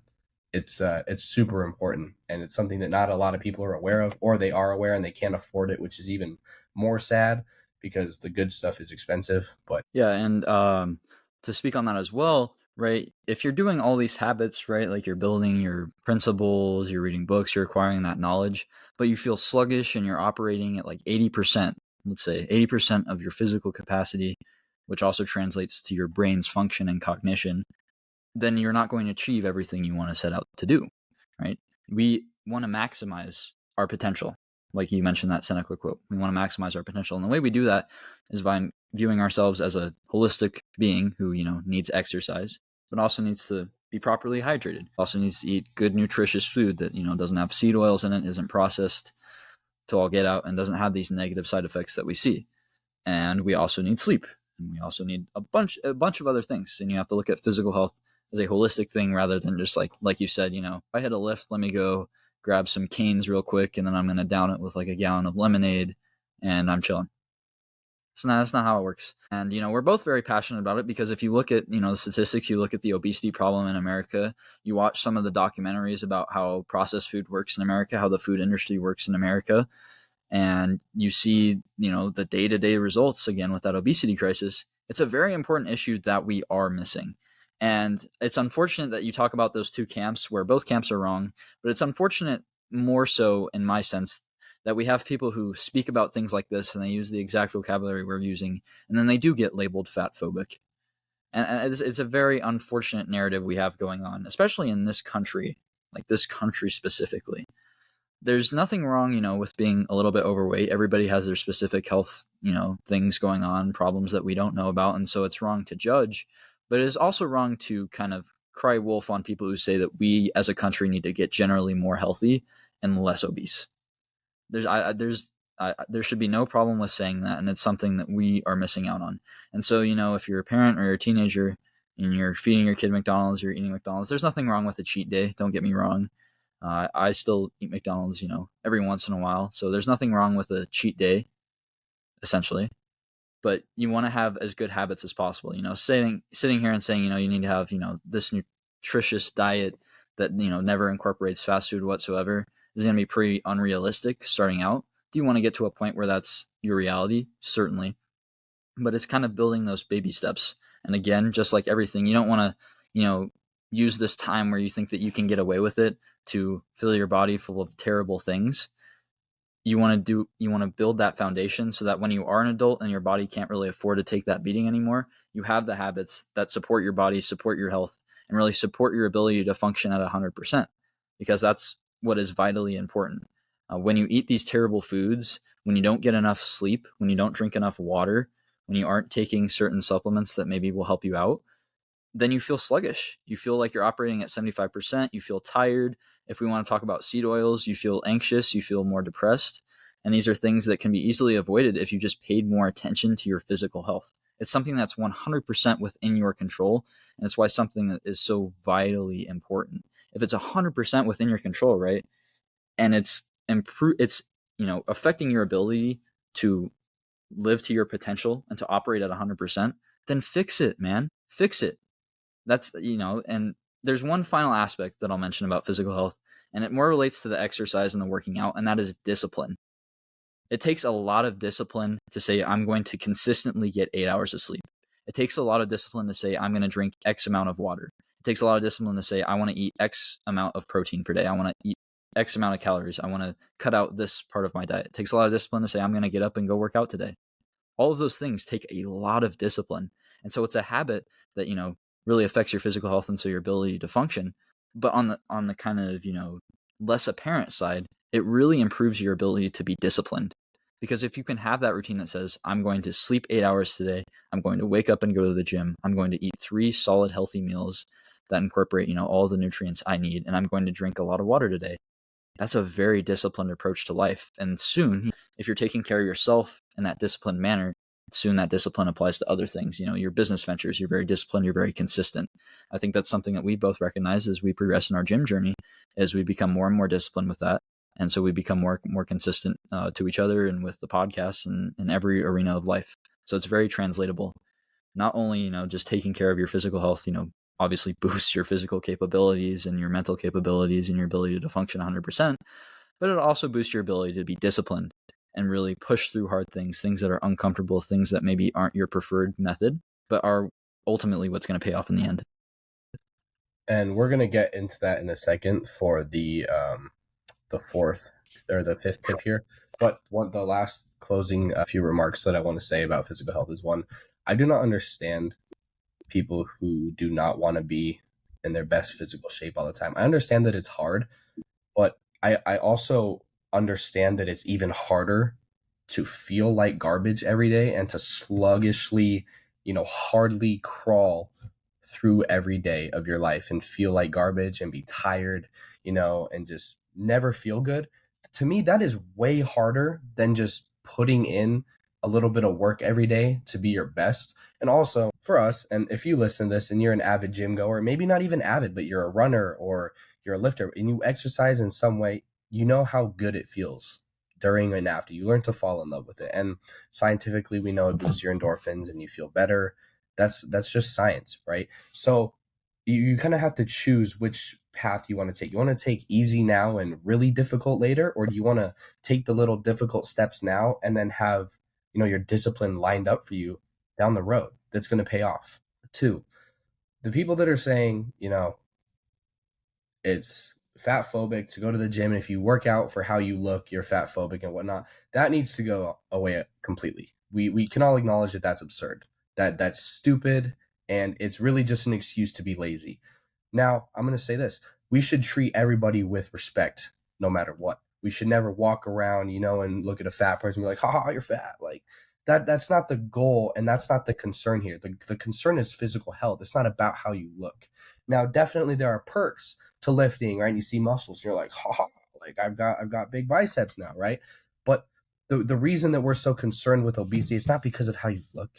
Speaker 1: it's super important, and it's something that not a lot of people are aware of, or they are aware and they can't afford it, which is even more sad, because the good stuff is expensive. But
Speaker 2: Yeah, and to speak on that as well, right? If you're doing all these habits, right, like you're building your principles, you're reading books, you're acquiring that knowledge, but you feel sluggish and you're operating at like 80%, let's say 80% of your physical capacity, which also translates to your brain's function and cognition, then you're not going to achieve everything you want to set out to do, right? We want to maximize our potential. Like you mentioned that Seneca quote, we want to maximize our potential. And the way we do that is by viewing ourselves as a holistic being who, needs exercise, but also needs to be properly hydrated. Also needs to eat good, nutritious food that, doesn't have seed oils in it, isn't processed to all get out, and doesn't have these negative side effects that we see. And we also need sleep. And we also need a bunch of other things. And you have to look at physical health as a holistic thing, rather than just like you said, if I hit a lift, let me go grab some canes real quick, and then I'm going to down it with like a gallon of lemonade, and I'm chilling. That's not how it works. And, we're both very passionate about it, because if you look at, the statistics, you look at the obesity problem in America, you watch some of the documentaries about how processed food works in America, how the food industry works in America, and you see, the day-to-day results again with that obesity crisis. It's a very important issue that we are missing. And it's unfortunate that you talk about those two camps, where both camps are wrong, but it's unfortunate, more so in my sense, that we have people who speak about things like this and they use the exact vocabulary we're using, and then they do get labeled fat phobic. And it's a very unfortunate narrative we have going on, especially in this country, like this country specifically. There's nothing wrong, with being a little bit overweight. Everybody has their specific health, things going on, problems that we don't know about. And so it's wrong to judge, but it is also wrong to kind of cry wolf on people who say that we as a country need to get generally more healthy and less obese. There should be no problem with saying that. And it's something that we are missing out on. And so, if you're a parent or you're a teenager and you're feeding your kid McDonald's, you're eating McDonald's, there's nothing wrong with a cheat day. Don't get me wrong. I still eat McDonald's, every once in a while. So there's nothing wrong with a cheat day, essentially. But you want to have as good habits as possible. Sitting here and saying, you need to have, this nutritious diet that, never incorporates fast food whatsoever is going to be pretty unrealistic starting out. Do you want to get to a point where that's your reality? Certainly. But it's kind of building those baby steps. And again, just like everything, you don't want to, use this time where you think that you can get away with it to fill your body full of terrible things. You want to build that foundation so that when you are an adult and your body can't really afford to take that beating anymore, you have the habits that support your body, support your health, and really support your ability to function at 100%, because that's what is vitally important. When you eat these terrible foods, when you don't get enough sleep, when you don't drink enough water, when you aren't taking certain supplements that maybe will help you out, then you feel sluggish. You feel like you're operating at 75%. You feel tired. If we want to talk about seed oils, you feel anxious. You feel more depressed. And these are things that can be easily avoided if you just paid more attention to your physical health. It's something that's 100% within your control. And it's why something that is so vitally important. If it's 100% within your control, right? And it's affecting your ability to live to your potential and to operate at 100%, then fix it, man. Fix it. That's, and there's one final aspect that I'll mention about physical health, and it more relates to the exercise and the working out, and that is discipline. It takes a lot of discipline to say, I'm going to consistently get 8 hours of sleep. It takes a lot of discipline to say, I'm going to drink X amount of water. It takes a lot of discipline to say, I want to eat X amount of protein per day. I want to eat X amount of calories. I want to cut out this part of my diet. It takes a lot of discipline to say, I'm going to get up and go work out today. All of those things take a lot of discipline. And so it's a habit that, really affects your physical health and so your ability to function. But on the kind of, less apparent side, it really improves your ability to be disciplined. Because if you can have that routine that says, I'm going to sleep 8 hours today, I'm going to wake up and go to the gym, I'm going to eat 3 solid healthy meals that incorporate, all the nutrients I need, and I'm going to drink a lot of water today. That's a very disciplined approach to life. And soon, if you're taking care of yourself in that disciplined manner, soon that discipline applies to other things. Your business ventures, you're very disciplined, you're very consistent. I think that's something that we both recognize as we progress in our gym journey, as we become more and more disciplined with that. And so we become more consistent to each other and with the podcast and in every arena of life. So it's very translatable. Not only, just taking care of your physical health, obviously boosts your physical capabilities and your mental capabilities and your ability to function 100%, but it also boosts your ability to be disciplined and really push through hard things that are uncomfortable, things that maybe aren't your preferred method, but are ultimately what's going to pay off in the end.
Speaker 1: And we're going to get into that in a second for the fourth or the fifth tip here. But the last closing few remarks that I want to say about physical health is, one, I do not understand people who do not want to be in their best physical shape all the time. I understand that it's hard, but I also understand that it's even harder to feel like garbage every day and to sluggishly, hardly crawl through every day of your life and feel like garbage and be tired, and just never feel good. To me, that is way harder than just putting in a little bit of work every day to be your best. And also for us, and if you listen to this and you're an avid gym goer, maybe not even avid, but you're a runner or you're a lifter and you exercise in some way, you know how good it feels during and after. You learn to fall in love with it. And scientifically, we know it boosts your endorphins and you feel better. That's just science, right? So you kind of have to choose which path you want to take. You want to take easy now and really difficult later, or do you want to take the little difficult steps now and then have, your discipline lined up for you down the road that's going to pay off? Two, the people that are saying, it's fat phobic to go to the gym, and if you work out for how you look, you're fat phobic and whatnot, that needs to go away completely. We can all acknowledge that that's absurd. That's stupid. And it's really just an excuse to be lazy. Now, I'm going to say this: we should treat everybody with respect no matter what. We should never walk around, and look at a fat person and be like, haha, you're fat. Like that's not the goal, and that's not the concern here. The concern is physical health. It's not about how you look. Now, definitely there are perks to lifting, right? And you see muscles, you're like, haha, like I've got big biceps now, right? But the reason that we're so concerned with obesity, it's not because of how you look.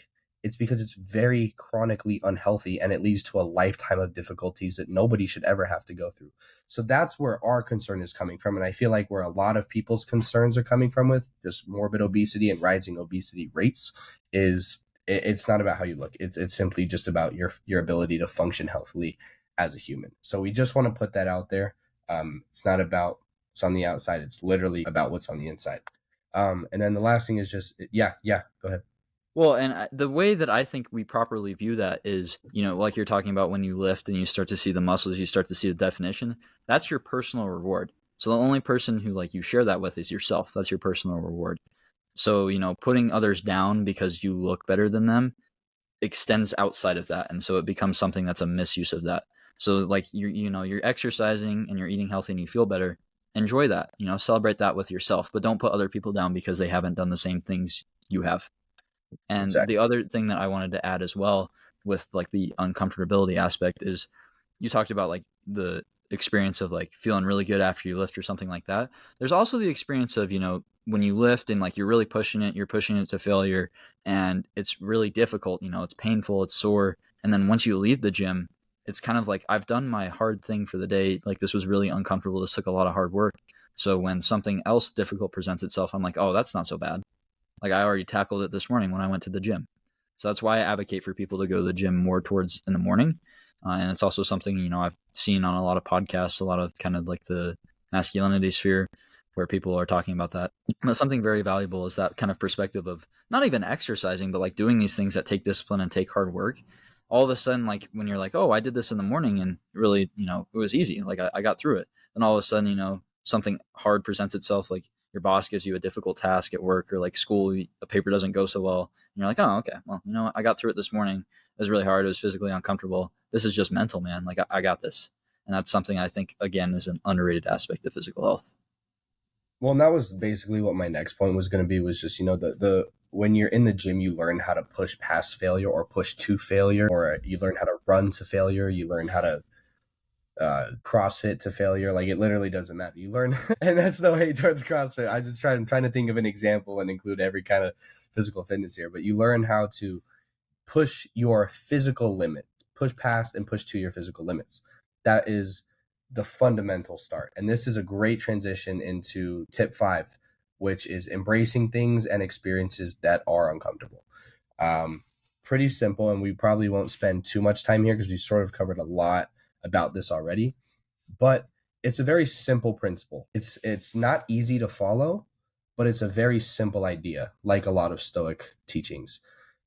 Speaker 1: It's because it's very chronically unhealthy and it leads to a lifetime of difficulties that nobody should ever have to go through. So that's where our concern is coming from. And I feel like where a lot of people's concerns are coming from with just morbid obesity and rising obesity rates is it's not about how you look. It's simply just about your ability to function healthily as a human. So we just want to put that out there. It's not about what's on the outside. It's literally about what's on the inside. And then the last thing is just, yeah, go ahead.
Speaker 2: Well, and the way that I think we properly view that is, like you're talking about when you lift and you start to see the muscles, you start to see the definition. That's your personal reward. So the only person who like you share that with is yourself. That's your personal reward. So, putting others down because you look better than them extends outside of that. And so it becomes something that's a misuse of that. So like you're exercising and you're eating healthy and you feel better. Enjoy that, celebrate that with yourself, but don't put other people down because they haven't done the same things you have. And the
Speaker 1: Exactly.
Speaker 2: other thing that I wanted to add as well with like the uncomfortability aspect is you talked about like the experience of like feeling really good after you lift or something like that. There's also the experience of, when you lift and like you're really you're pushing it to failure and it's really difficult, it's painful, it's sore. And then once you leave the gym, it's kind of like I've done my hard thing for the day. Like this was really uncomfortable. This took a lot of hard work. So when something else difficult presents itself, I'm like, oh, that's not so bad. Like I already tackled it this morning when I went to the gym. So that's why I advocate for people to go to the gym more towards in the morning. And it's also something, I've seen on a lot of podcasts, a lot of kind of like the masculinity sphere where people are talking about that. But something very valuable is that kind of perspective of not even exercising, but like doing these things that take discipline and take hard work. All of a sudden, like when you're like, oh, I did this in the morning and really, it was easy. Like I got through it. Then all of a sudden, something hard presents itself. Like your boss gives you a difficult task at work or like school, a paper doesn't go so well. And you're like, oh, okay, well, I got through it this morning. It was really hard. It was physically uncomfortable. This is just mental, man. Like I got this. And that's something I think, again, is an underrated aspect of physical health.
Speaker 1: Well, and that was basically what my next point was going to be was just, the when you're in the gym, you learn how to push past failure or push to failure, or you learn how to run to failure. You learn how to CrossFit to failure. Like it literally doesn't matter. You learn, and that's no hate towards CrossFit. I'm trying to think of an example and include every kind of physical fitness here, but you learn how to push your physical limit, push past and push to your physical limits. That is the fundamental start. And this is a great transition into tip 5, which is embracing things and experiences that are uncomfortable. Um, Pretty simple, and we probably won't spend too much time here because we sort of covered a lot about this already. But it's a very simple principle. It's not easy to follow, but it's a very simple idea, like a lot of Stoic teachings.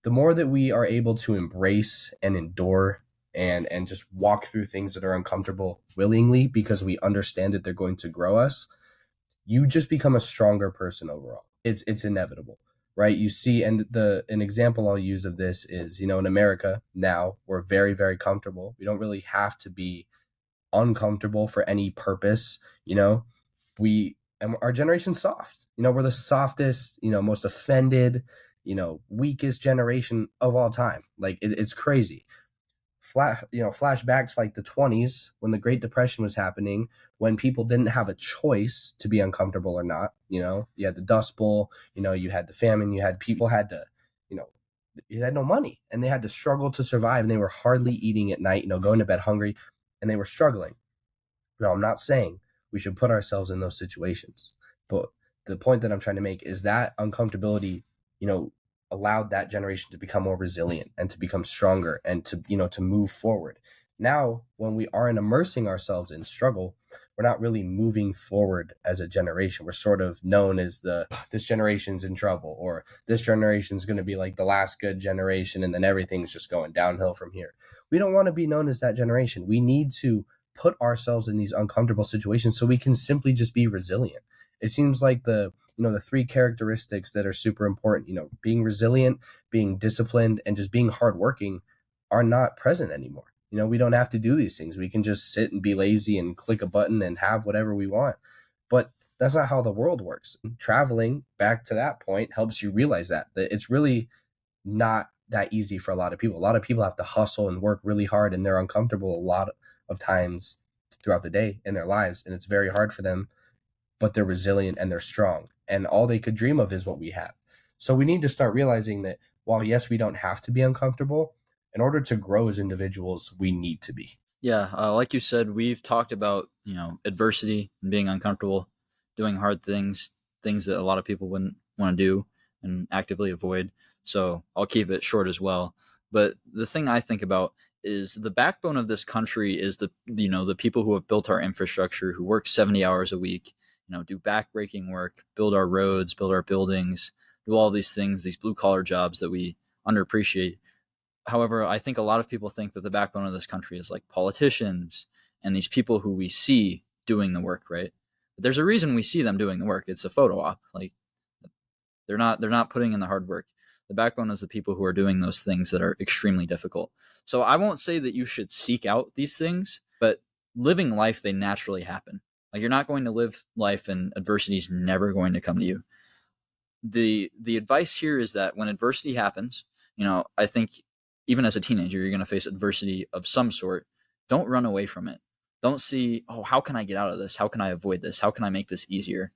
Speaker 1: The more that we are able to embrace and endure and just walk through things that are uncomfortable willingly because we understand that they're going to grow us, you just become a stronger person overall. It's inevitable, right? You see, and an example I'll use of this is, in America now we're very, very comfortable. We don't really have to be uncomfortable for any purpose. We and our generation's soft. We're the softest, most offended, weakest generation of all time. Like it's crazy. Flashbacks like the 20s when the Great Depression was happening, when people didn't have a choice to be uncomfortable or not. You had the Dust Bowl, you had the famine, you had people had to, you know, you had no money and they had to struggle to survive and they were hardly eating at night, going to bed hungry and they were struggling. No, I'm not saying we should put ourselves in those situations. But the point that I'm trying to make is that uncomfortability, you know, allowed that generation to become more resilient and to become stronger and to move forward. Now, when we aren't immersing ourselves in struggle, we're not really moving forward as a generation. We're sort of known as this generation's in trouble, or this generation's going to be like the last good generation, and then everything's just going downhill from here. We don't want to be known as that generation. We need to put ourselves in these uncomfortable situations so we can simply just be resilient. It seems like the 3 characteristics that are super important, being resilient, being disciplined, and just being hardworking are not present anymore. We don't have to do these things. We can just sit and be lazy and click a button and have whatever we want. But that's not how the world works. And traveling back to that point helps you realize that it's really not that easy for a lot of people. A lot of people have to hustle and work really hard, and they're uncomfortable a lot of times throughout the day in their lives, and it's very hard for them, but they're resilient and they're strong. And all they could dream of is what we have. So we need to start realizing that while, yes, we don't have to be uncomfortable, in order to grow as individuals, we need to be.
Speaker 2: Yeah, like you said, we've talked about, adversity and being uncomfortable, doing hard things, things that a lot of people wouldn't want to do and actively avoid. So I'll keep it short as well. But the thing I think about is the backbone of this country is the people who have built our infrastructure, who work 70 hours a week, do backbreaking work, build our roads, build our buildings, do all these things, these blue collar jobs that we underappreciate. However, I think a lot of people think that the backbone of this country is like politicians and these people who we see doing the work, right? But there's a reason we see them doing the work. It's a photo op. Like they're not putting in the hard work. The backbone is the people who are doing those things that are extremely difficult. So I won't say that you should seek out these things, but living life, they naturally happen. Like you're not going to live life and adversity is never going to come to you. The advice here is that when adversity happens, I think even as a teenager, you're going to face adversity of some sort. Don't run away from it. Don't see, oh, how can I get out of this? How can I avoid this? How can I make this easier?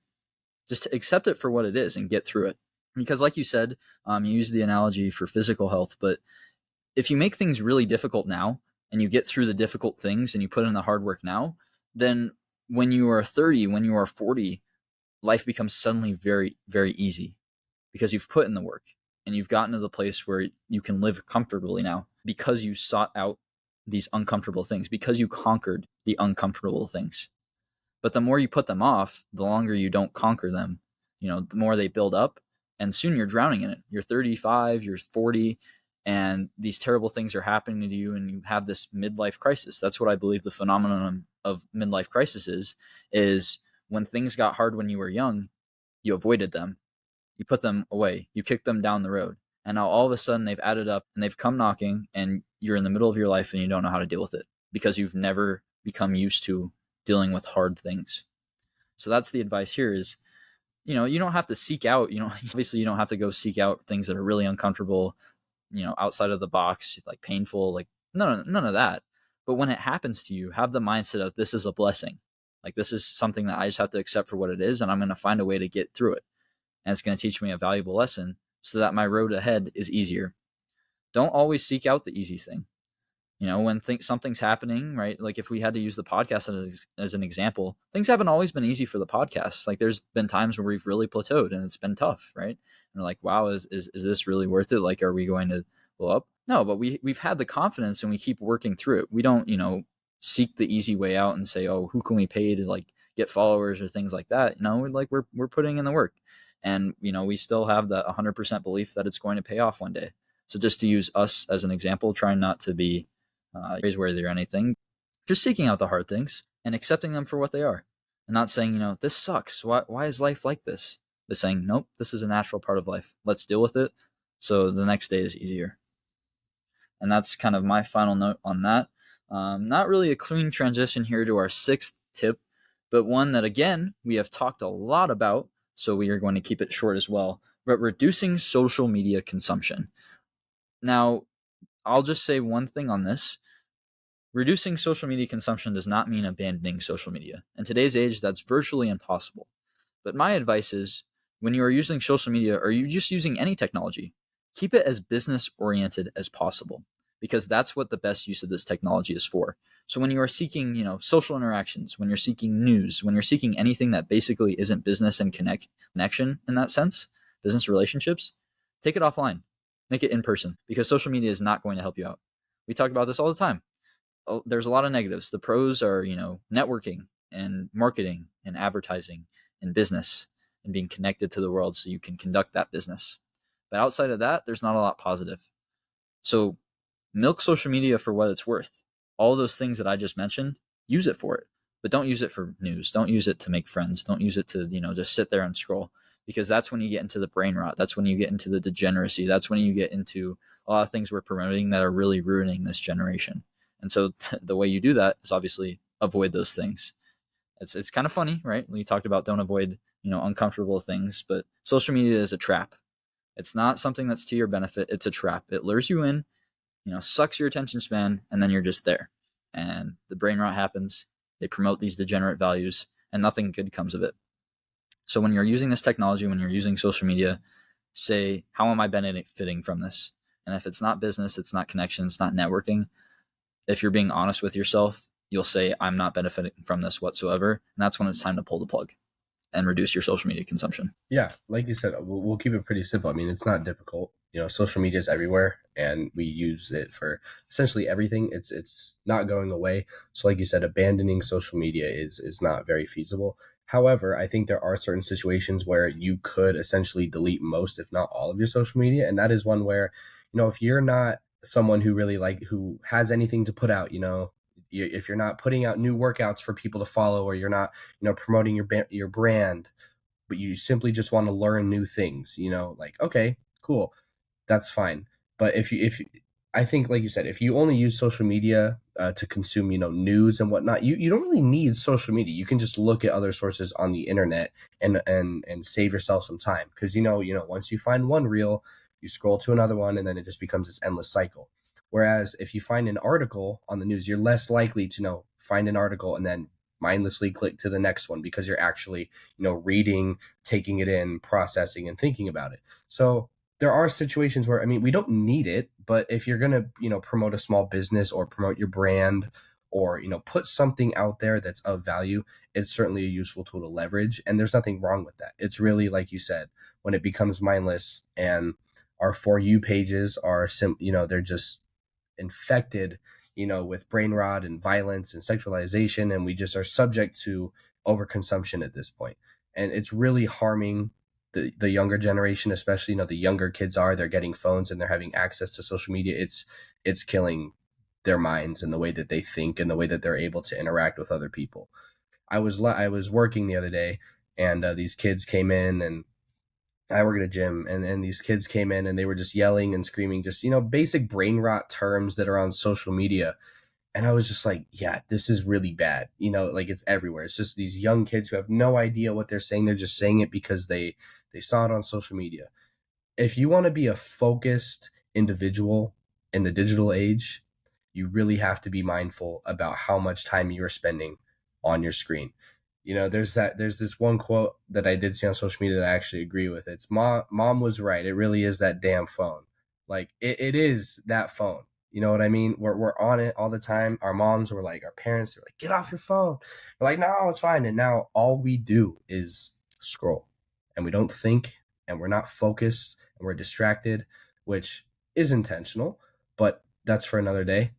Speaker 2: Just accept it for what it is and get through it. Because, like you said, you use the analogy for physical health, but if you make things really difficult now and you get through the difficult things and you put in the hard work now, then when you are 30, when you are 40, life becomes suddenly very, very easy because you've put in the work and you've gotten to the place where you can live comfortably now because you sought out these uncomfortable things, because you conquered the uncomfortable things. But the more you put them off, the longer you don't conquer them, the more they build up, and soon you're drowning in it. You're 35, you're 40, and these terrible things are happening to you, and you have this midlife crisis. That's what I believe the phenomenon of midlife crisis is when things got hard when you were young, you avoided them, you put them away, you kicked them down the road. And now all of a sudden they've added up and they've come knocking, and you're in the middle of your life and you don't know how to deal with it because you've never become used to dealing with hard things. So that's the advice here is, you don't have to seek out, obviously you don't have to go seek out things that are really uncomfortable, outside of the box, like painful, like none of that. But when it happens to you, have the mindset of this is a blessing. Like this is something that I just have to accept for what it is, and I'm going to find a way to get through it. And it's going to teach me a valuable lesson so that my road ahead is easier. Don't always seek out the easy thing. When something's happening, right? Like if we had to use the podcast as an example, things haven't always been easy for the podcast. Like there's been times where we've really plateaued and it's been tough, right? And we're like, wow, is this really worth it? Like, are we going to blow up? No, but we've had the confidence and we keep working through it. We don't, seek the easy way out and say, oh, who can we pay to like get followers or things like that? We're putting in the work, and we still have that 100% belief that it's going to pay off one day. So just to use us as an example, trying not to be praiseworthy or anything, just seeking out the hard things and accepting them for what they are, and not saying, this sucks. Why is life like this? But saying, nope, this is a natural part of life. Let's deal with it so the next day is easier. And that's kind of my final note on that. Not really a clean transition here to our sixth tip, but one that, again, we have talked a lot about, so we are going to keep it short as well, but reducing social media consumption. Now, I'll just say one thing on this. Reducing social media consumption does not mean abandoning social media. In today's age, that's virtually impossible. But my advice is, when you are using social media, or you just using any technology, keep it as business oriented as possible, because that's what the best use of this technology is for. So when you are seeking, social interactions, when you're seeking news, when you're seeking anything that basically isn't business and connection in that sense, business relationships, take it offline, make it in person, because social media is not going to help you out. We talk about this all the time. There's a lot of negatives. The pros are, networking and marketing and advertising and business and being connected to the world so you can conduct that business. But outside of that, there's not a lot positive. So milk social media for what it's worth. All those things that I just mentioned, use it for it. But don't use it for news. Don't use it to make friends. Don't use it to, just sit there and scroll. because that's when you get into the brain rot. That's when you get into the degeneracy. That's when you get into a lot of things we're promoting that are really ruining this generation. And so the way you do that is obviously avoid those things. It's kind of funny, right? We talked about don't avoid, uncomfortable things, but social media is a trap. It's not something that's to your benefit. It's a trap. It lures you in, sucks your attention span, and then you're just there. And the brain rot happens. They promote these degenerate values, and nothing good comes of it. So when you're using this technology, when you're using social media, say, how am I benefiting from this? And if it's not business, it's not connection, it's not networking, if you're being honest with yourself, you'll say, I'm not benefiting from this whatsoever. And that's when it's time to pull the plug and reduce your social media consumption.
Speaker 1: Yeah, like you said, we'll keep it pretty simple. I mean, it's not difficult. Social media is everywhere, and we use it for essentially everything. It's not going away. So, like you said, abandoning social media is not very feasible. However, I think there are certain situations where you could essentially delete most, if not all, of your social media, and that is one where, if you're not someone who really who has anything to put out, if you're not putting out new workouts for people to follow, or you're not, promoting your brand, but you simply just want to learn new things, okay, cool, that's fine. But if I think, like you said, if you only use social media to consume, news and whatnot, you don't really need social media. You can just look at other sources on the internet and save yourself some time, because once you find one reel, you scroll to another one, and then it just becomes this endless cycle. Whereas if you find an article on the news, you're less likely to find an article and then mindlessly click to the next one, because you're actually reading, taking it in, processing, and thinking about it. So there are situations where, I mean, we don't need it, but if you're going to, promote a small business or promote your brand, or, put something out there that's of value, it's certainly a useful tool to leverage. And there's nothing wrong with that. It's really, like you said, when it becomes mindless and our For You pages are, they're just infected, with brain rot and violence and sexualization, and we just are subject to overconsumption at this point. And it's really harming the younger generation, especially, the younger kids they're getting phones and they're having access to social media. It's killing their minds and the way that they think and the way that they're able to interact with other people. I was working the other day, and these kids came in, and I work at a gym, and these kids came in and they were just yelling and screaming, just, basic brain rot terms that are on social media. And I was just like, yeah, this is really bad. It's everywhere. It's just these young kids who have no idea what they're saying. They're just saying it because they saw it on social media. If you want to be a focused individual in the digital age, you really have to be mindful about how much time you are spending on your screen. There's this one quote that I did see on social media that I actually agree with. It's mom was right. It really is that damn phone. It is that phone. You know what I mean? We're on it all the time. Our moms were like, our parents were like, get off your phone. We're like, no, it's fine. And now all we do is scroll, and we don't think, and we're not focused, and we're distracted, which is intentional, but that's for another day.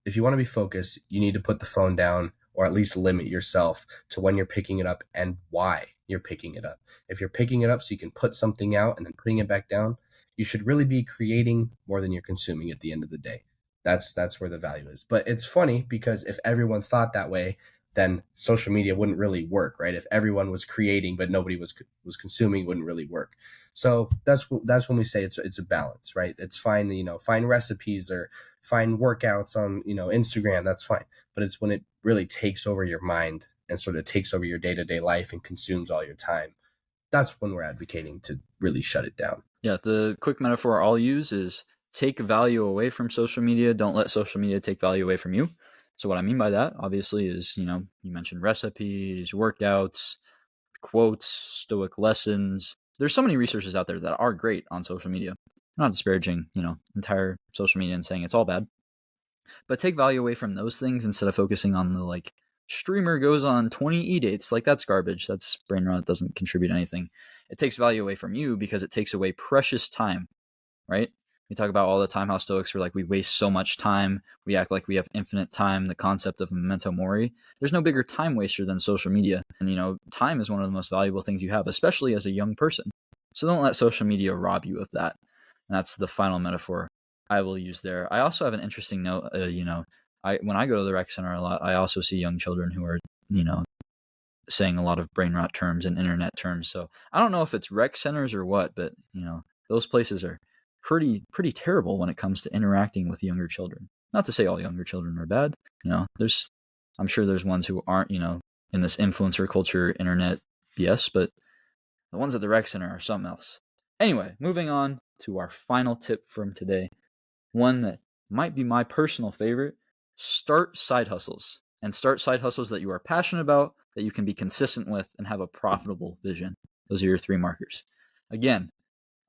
Speaker 1: If you want to be focused, you need to put the phone down, or at least limit yourself to when you're picking it up and why you're picking it up. If you're picking it up so you can put something out and then putting it back down, you should really be creating more than you're consuming at the end of the day. That's where the value is. But it's funny, because if everyone thought that way, then social media wouldn't really work, right? If everyone was creating but nobody was consuming, it wouldn't really work. So that's when we say it's a balance, right? It's fine, find recipes or find workouts on, Instagram. That's fine, but it's when it really takes over your mind and sort of takes over your day-to-day life and consumes all your time. That's when we're advocating to really shut it down.
Speaker 2: Yeah, the quick metaphor I'll use is take value away from social media. Don't let social media take value away from you. So what I mean by that, obviously, is, you mentioned recipes, workouts, quotes, Stoic lessons. There's so many resources out there that are great on social media. I'm not disparaging, entire social media and saying it's all bad, but take value away from those things instead of focusing on the streamer goes on 20 e-dates. That's garbage. That's brain rot. It doesn't contribute anything. It takes value away from you because it takes away precious time, right? We talk about all the time how Stoics are like, we waste so much time. We act like we have infinite time. The concept of memento mori. There's no bigger time waster than social media. And, time is one of the most valuable things you have, especially as a young person. So don't let social media rob you of that. And that's the final metaphor I will use there. I also have an interesting note. When I go to the rec center a lot, I also see young children who are, saying a lot of brain rot terms and internet terms. So I don't know if it's rec centers or what, but those places are pretty terrible when it comes to interacting with younger children. Not to say all younger children are bad. There's I'm sure there's ones who aren't, in this influencer culture internet BS, but the ones at the rec center are something else. Anyway, moving on to our final tip from today. One that might be my personal favorite: start side hustles. And start side hustles that you are passionate about, that you can be consistent with, and have a profitable vision. Those are your 3 markers. Again,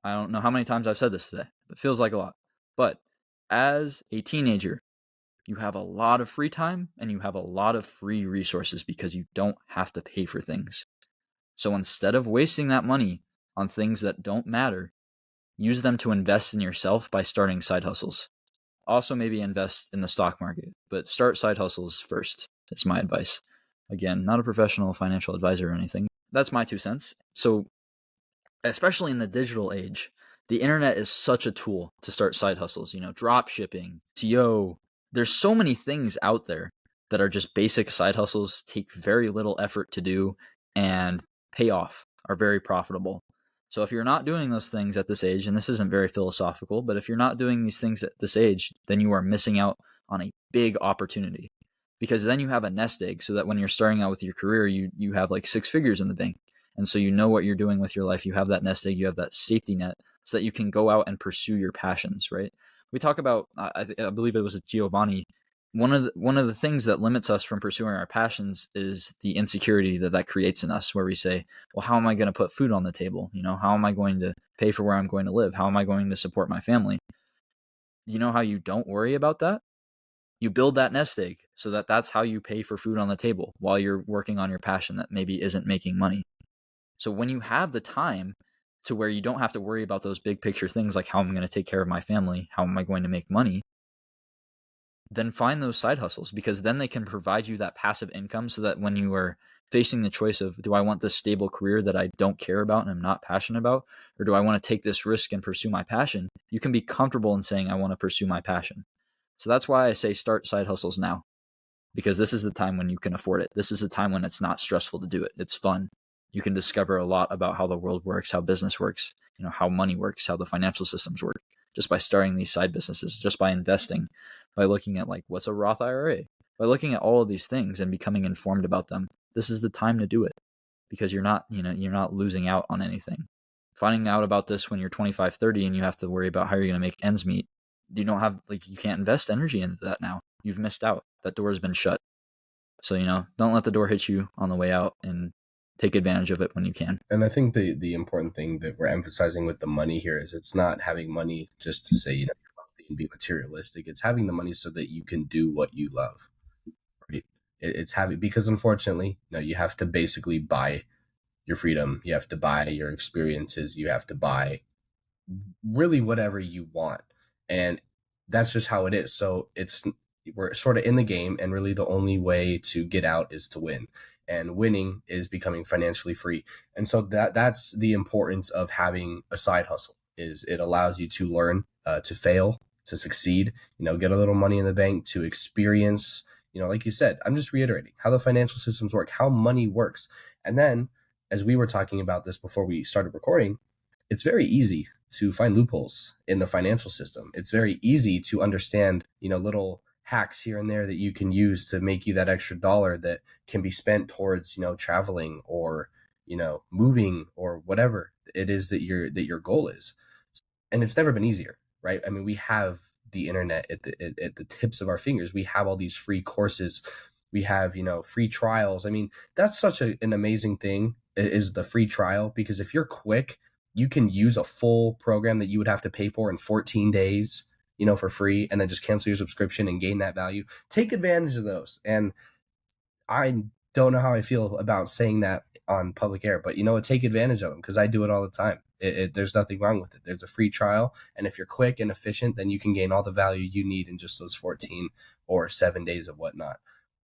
Speaker 2: I don't know how many times I've said this today. It feels like a lot. But as a teenager, you have a lot of free time and you have a lot of free resources because you don't have to pay for things. So instead of wasting that money on things that don't matter, use them to invest in yourself by starting side hustles. Also, maybe invest in the stock market, but start side hustles first. That's my advice. Again, not a professional financial advisor or anything. That's my 2 cents. So, especially in the digital age, the internet is such a tool to start side hustles, drop shipping, SEO. There's so many things out there that are just basic side hustles, take very little effort to do, and pay off, are very profitable. So if you're not doing those things at this age, and this isn't very philosophical, but if you're not doing these things at this age, then you are missing out on a big opportunity, because then you have a nest egg so that when you're starting out with your career, you have like 6 figures in the bank. And so you know what you're doing with your life. You have that nest egg, you have that safety net so that you can go out and pursue your passions, right? We talk about, I believe it was Giovanni, one of the things that limits us from pursuing our passions is the insecurity that creates in us, where we say, well, how am I going to put food on the table? How am I going to pay for where I'm going to live? How am I going to support my family? You know how you don't worry about that? You build that nest egg so that that's how you pay for food on the table while you're working on your passion that maybe isn't making money. So when you have the time to where you don't have to worry about those big picture things like how I'm going to take care of my family, how am I going to make money, then find those side hustles, because then they can provide you that passive income so that when you are facing the choice of, do I want this stable career that I don't care about and I'm not passionate about, or do I want to take this risk and pursue my passion, you can be comfortable in saying, I want to pursue my passion. So that's why I say start side hustles now, because this is the time when you can afford it. This is the time when it's not stressful to do it. It's fun. You can discover a lot about how the world works, how business works, how money works, how the financial systems work, just by starting these side businesses, just by investing, by looking at like, what's a Roth IRA, by looking at all of these things and becoming informed about them. This is the time to do it, because you're not losing out on anything. Finding out about this when you're 25, 30 and you have to worry about how you're going to make ends meet, you can't invest energy into that now. You've missed out. That door has been shut. So, don't let the door hit you on the way out, and take advantage of it when you can.
Speaker 1: And I think the important thing that we're emphasizing with the money here is it's not having money just to say, you're wealthy and be materialistic. It's having the money so that you can do what you love, right? It's having, because unfortunately, you have to basically buy your freedom. You have to buy your experiences. You have to buy really whatever you want. And that's just how it is. So we're sort of in the game, and really the only way to get out is to win. And winning is becoming financially free. And so that's the importance of having a side hustle, is it allows you to learn, to fail, to succeed, get a little money in the bank, to experience, like you said, I'm just reiterating how the financial systems work, how money works. And then, as we were talking about this before we started recording, it's very easy to find loopholes in the financial system. It's very easy to understand, little hacks here and there that you can use to make you that extra dollar that can be spent towards, traveling or, moving or whatever it is that your goal is. And it's never been easier, right? I mean, we have the internet at the tips of our fingers. We have all these free courses. We have, free trials. I mean, that's such an amazing thing, is the free trial, because if you're quick, you can use a full program that you would have to pay for in 14 days, for free, and then just cancel your subscription and gain that value. Take advantage of those. And I don't know how I feel about saying that on public air, but take advantage of them, because I do it all the time. There's nothing wrong with it. There's a free trial, and if you're quick and efficient, then you can gain all the value you need in just those 14 or 7 days of whatnot.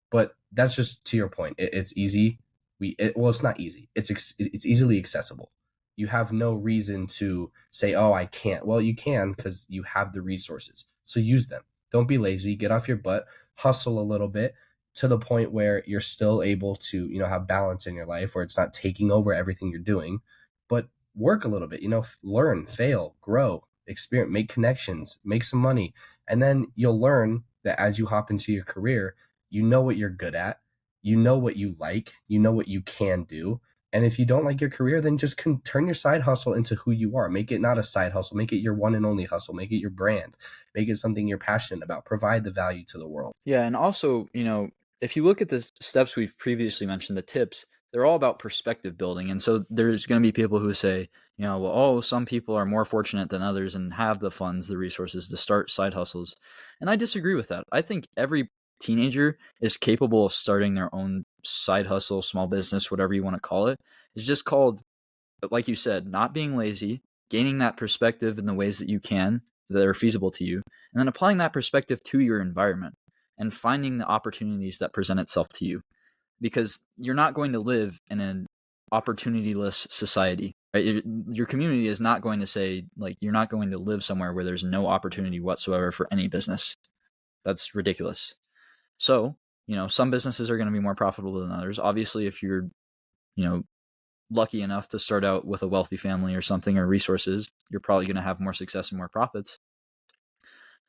Speaker 1: But that's just to your point. It's easy. It's not easy. It's easily accessible. You have no reason to say, "Oh, I can't." Well, you can, because you have the resources. So use them. Don't be lazy. Get off your butt. Hustle a little bit. to the point where you're still able to, have balance in your life, where it's not taking over everything you're doing, but work a little bit, learn, fail, grow, experience, make connections, make some money. And then you'll learn that as you hop into your career, you know what you're good at, you know what you like, you know what you can do. And if you don't like your career, then just turn your side hustle into who you are. Make it not a side hustle, make it your one and only hustle, make it your brand, make it something you're passionate about, provide the value to the world.
Speaker 2: Yeah, and also, if you look at the steps we've previously mentioned, the tips, they're all about perspective building. And so there's going to be people who say, well, oh, some people are more fortunate than others and have the funds, the resources to start side hustles. And I disagree with that. I think every teenager is capable of starting their own side hustle, small business, whatever you want to call it. It's just called, like you said, not being lazy, gaining that perspective in the ways that you can that are feasible to you, and then applying that perspective to your environment and finding the opportunities that present itself to you, because you're not going to live in an opportunityless society, right? Your community is not going to say, like, you're not going to live somewhere where there's no opportunity whatsoever for any business. That's ridiculous. So, some businesses are going to be more profitable than others. Obviously, if you're, you know, lucky enough to start out with a wealthy family or something, or resources, you're probably going to have more success and more profits.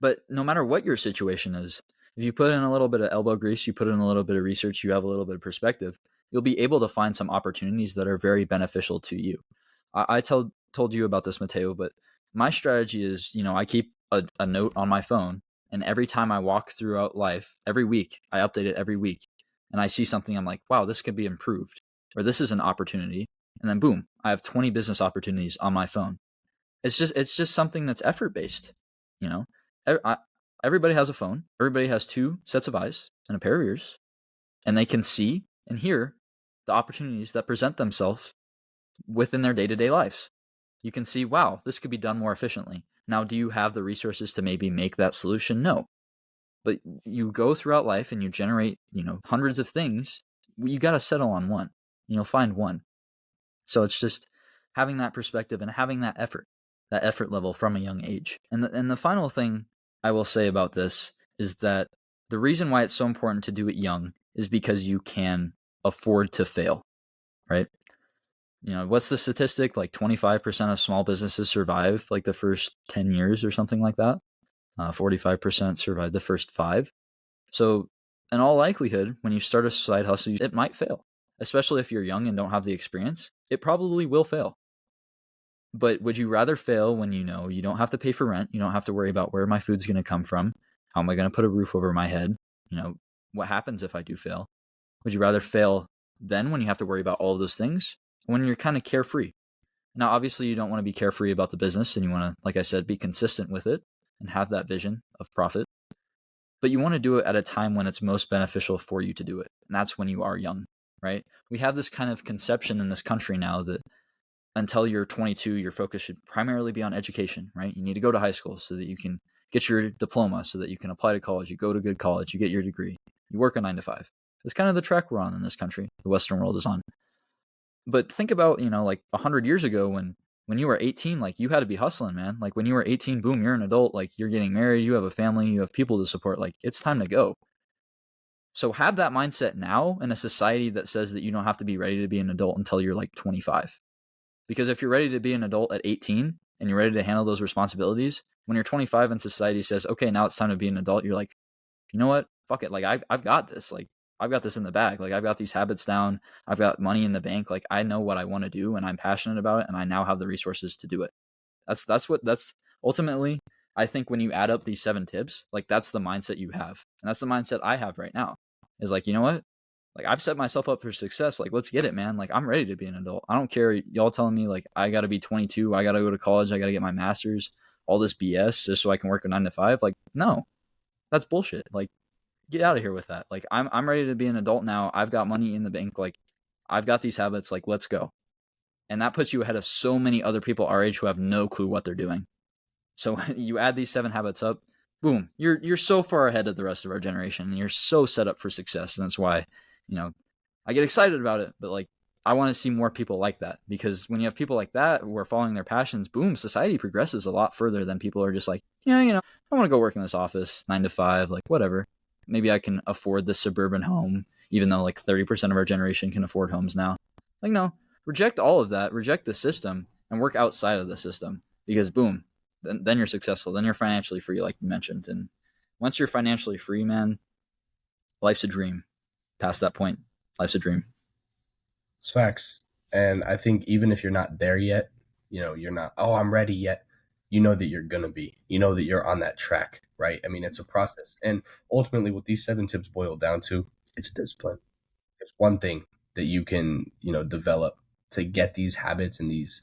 Speaker 2: But no matter what your situation is, if you put in a little bit of elbow grease, you put in a little bit of research, you have a little bit of perspective, you'll be able to find some opportunities that are very beneficial to you. I told you about this, Mateo, but my strategy is, I keep a note on my phone, and every time I walk throughout life, every week, I update it every week, and I see something, I'm like, wow, this could be improved, or this is an opportunity, and then boom, I have 20 business opportunities on my phone. It's just something that's effort based, you know. Everybody has a phone. Everybody has two sets of eyes and a pair of ears, and they can see and hear the opportunities that present themselves within their day-to-day lives. You can see, wow, this could be done more efficiently. Now, do you have the resources to maybe make that solution? No. But you go throughout life and you generate, hundreds of things. You got to settle on one. Find one. So it's just having that perspective and having that effort level from a young age. And the final thing I will say about this is that the reason why it's so important to do it young is because you can afford to fail, right? What's the statistic? Like 25% of small businesses survive like the first 10 years or something like that. 45% survive the first 5. So in all likelihood, when you start a side hustle, it might fail, especially if you're young and don't have the experience. It probably will fail. But would you rather fail when you know you don't have to pay for rent, you don't have to worry about where my food's going to come from, how am I going to put a roof over my head, what happens if I do fail? Would you rather fail then when you have to worry about all of those things, when you're kind of carefree? Now, obviously, you don't want to be carefree about the business, and you want to, like I said, be consistent with it and have that vision of profit. But you want to do it at a time when it's most beneficial for you to do it. And that's when you are young, right? We have this kind of conception in this country now that until you're 22, your focus should primarily be on education, right? You need to go to high school so that you can get your diploma, so that you can apply to college, you go to good college, you get your degree, you work a 9 to 5. That's kind of the track we're on in this country, the Western world is on. But think about, like 100 years ago when you were 18, like you had to be hustling, man. Like when you were 18, boom, you're an adult, like you're getting married, you have a family, you have people to support, like it's time to go. So have that mindset now in a society that says that you don't have to be ready to be an adult until you're like 25. Because if you're ready to be an adult at 18 and you're ready to handle those responsibilities, when you're 25 and society says, okay, now it's time to be an adult, you're like, you know what? Fuck it. Like I've got this. Like I've got this in the bag. Like I've got these habits down. I've got money in the bank. Like I know what I want to do and I'm passionate about it and I now have the resources to do it. That's ultimately, I think when you add up these 7 tips, like that's the mindset you have. And that's the mindset I have right now. Is like, you know what? Like I've set myself up for success. Like let's get it, man. Like I'm ready to be an adult. I don't care y'all telling me like I got to be 22, I got to go to college, I got to get my master's, all this BS just so I can work a 9 to 5. Like no. That's bullshit. Like get out of here with that. Like I'm ready to be an adult now. I've got money in the bank. Like I've got these habits. Like let's go. And that puts you ahead of so many other people our age who have no clue what they're doing. So you add these 7 habits up, boom, you're so far ahead of the rest of our generation, and you're so set up for success. And that's why, I get excited about it. But like I want to see more people like that, because when you have people like that who are following their passions, boom, society progresses a lot further than people are just like, I want to go work in this office 9 to 5, like whatever. maybe I can afford the suburban home, even though like 30% of our generation can afford homes now. Like, no, reject all of that, reject the system, and work outside of the system because, boom, then you're successful. Then you're financially free, like you mentioned. And once you're financially free, man, life's a dream. Past that point, life's a dream.
Speaker 1: It's facts. And I think even if you're not there yet, you're not, oh, I'm ready yet. You know that you're going to be. You know that you're on that track, right? I mean, it's a process. And ultimately, what these 7 tips boil down to, it's discipline. It's one thing that you can, develop to get these habits and these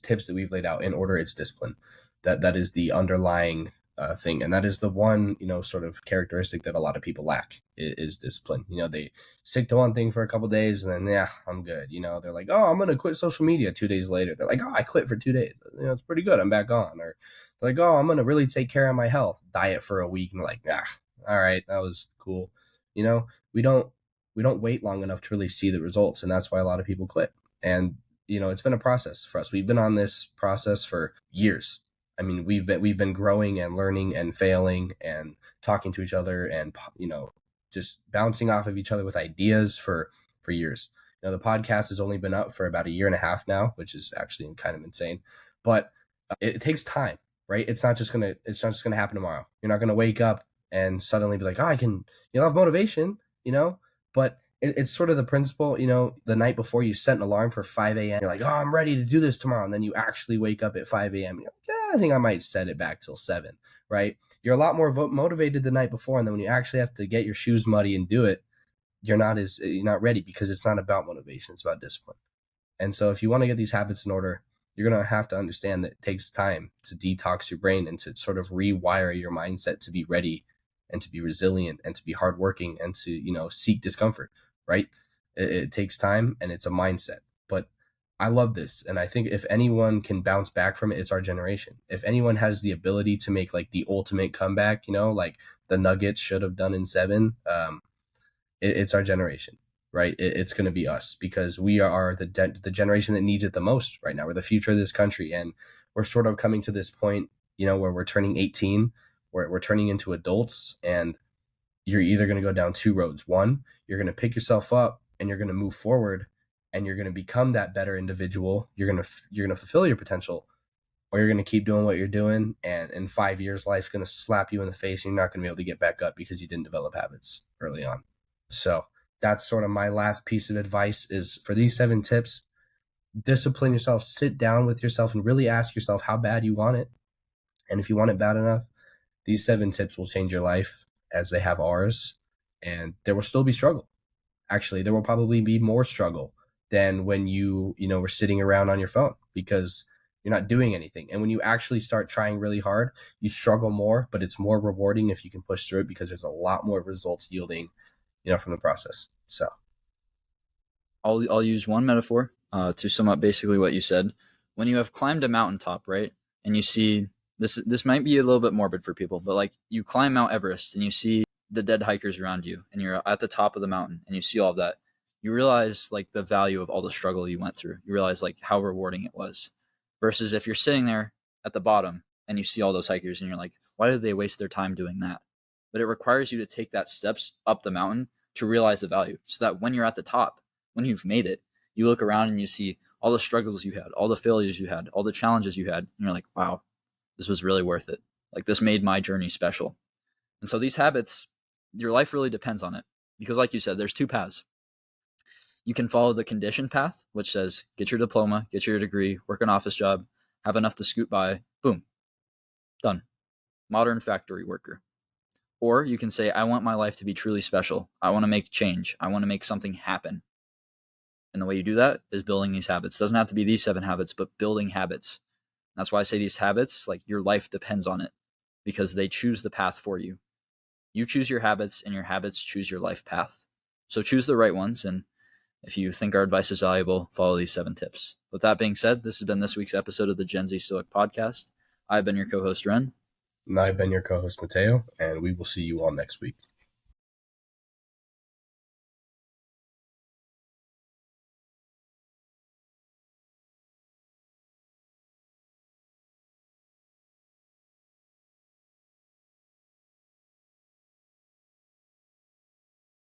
Speaker 1: tips that we've laid out in order. It's discipline. That is the underlying thing, and that is the one sort of characteristic that a lot of people lack is discipline. They stick to one thing for a couple days, and then I'm good. They're like, oh, I'm gonna quit social media. 2 days later, they're like, oh, I quit for 2 days. It's pretty good. I'm back on. Or they're like, oh, I'm gonna really take care of my health. Diet for a week, and they're like, all right, that was cool. We don't wait long enough to really see the results, and that's why a lot of people quit. And it's been a process for us. We've been on this process for years. I mean, we've been growing and learning and failing and talking to each other and just bouncing off of each other with ideas for years. The podcast has only been up for about a year and a half now, which is actually kind of insane. But it takes time, right? It's not just gonna happen tomorrow. You're not gonna wake up and suddenly be like, oh, I can. You'll have motivation, but it's sort of the principle, the night before you set an alarm for 5 a.m. You're like, oh, I'm ready to do this tomorrow. And then you actually wake up at 5 a.m. And you're like, I think I might set it back till 7, right? You're a lot more motivated the night before. And then when you actually have to get your shoes muddy and do it, you're not ready because it's not about motivation. It's about discipline. And so if you want to get these habits in order, you're going to have to understand that it takes time to detox your brain and to sort of rewire your mindset to be ready and to be resilient and to be hardworking and to, seek discomfort, right? It takes time and it's a mindset. But I love this. And I think if anyone can bounce back from it, it's our generation. If anyone has the ability to make like the ultimate comeback, like the Nuggets should have done in 7, it's our generation, right? It's going to be us because we are the generation that needs it the most right now. We're the future of this country. And we're sort of coming to this point, where we're turning 18, where we're turning into adults. And you're either going to go down 2 roads. One, you're going to pick yourself up and you're going to move forward and you're going to become that better individual. You're going to fulfill your potential, or you're going to keep doing what you're doing. And in 5 years, life's going to slap you in the face and you're not going to be able to get back up because you didn't develop habits early on. So that's sort of my last piece of advice is for these 7 tips, discipline yourself, sit down with yourself and really ask yourself how bad you want it. And if you want it bad enough, these 7 tips will change your life as they have ours. And there will still be struggle. Actually, there will probably be more struggle than when you were sitting around on your phone because you're not doing anything. And when you actually start trying really hard, you struggle more, but it's more rewarding if you can push through it because there's a lot more results yielding, from the process. So
Speaker 2: I'll use one metaphor to sum up basically what you said. When you have climbed a mountaintop, right, and you see this might be a little bit morbid for people, but like you climb Mount Everest and you see the dead hikers around you, and you're at the top of the mountain and you see all of that, you realize like the value of all the struggle you went through. You realize like how rewarding it was. Versus if you're sitting there at the bottom and you see all those hikers and you're like, why did they waste their time doing that? But it requires you to take that steps up the mountain to realize the value, so that when you're at the top, when you've made it, you look around and you see all the struggles you had, all the failures you had, all the challenges you had, and you're like, wow, this was really worth it. Like this made my journey special. And so these habits, your life really depends on it. Because like you said, there's 2 paths. You can follow the conditioned path, which says get your diploma, get your degree, work an office job, have enough to scoot by, boom, done. Modern factory worker. Or you can say, I want my life to be truly special. I want to make change. I want to make something happen. And the way you do that is building these habits. It doesn't have to be these 7 habits, but building habits. That's why I say these habits, like your life depends on it because they choose the path for you. You choose your habits and your habits choose your life path. So choose the right ones. And if you think our advice is valuable, follow these 7 tips. With that being said, this has been this week's episode of the Gen Z Stoic podcast. I've been your co-host, Ren.
Speaker 1: and I've been your co-host, Mateo, and we will see you all next week.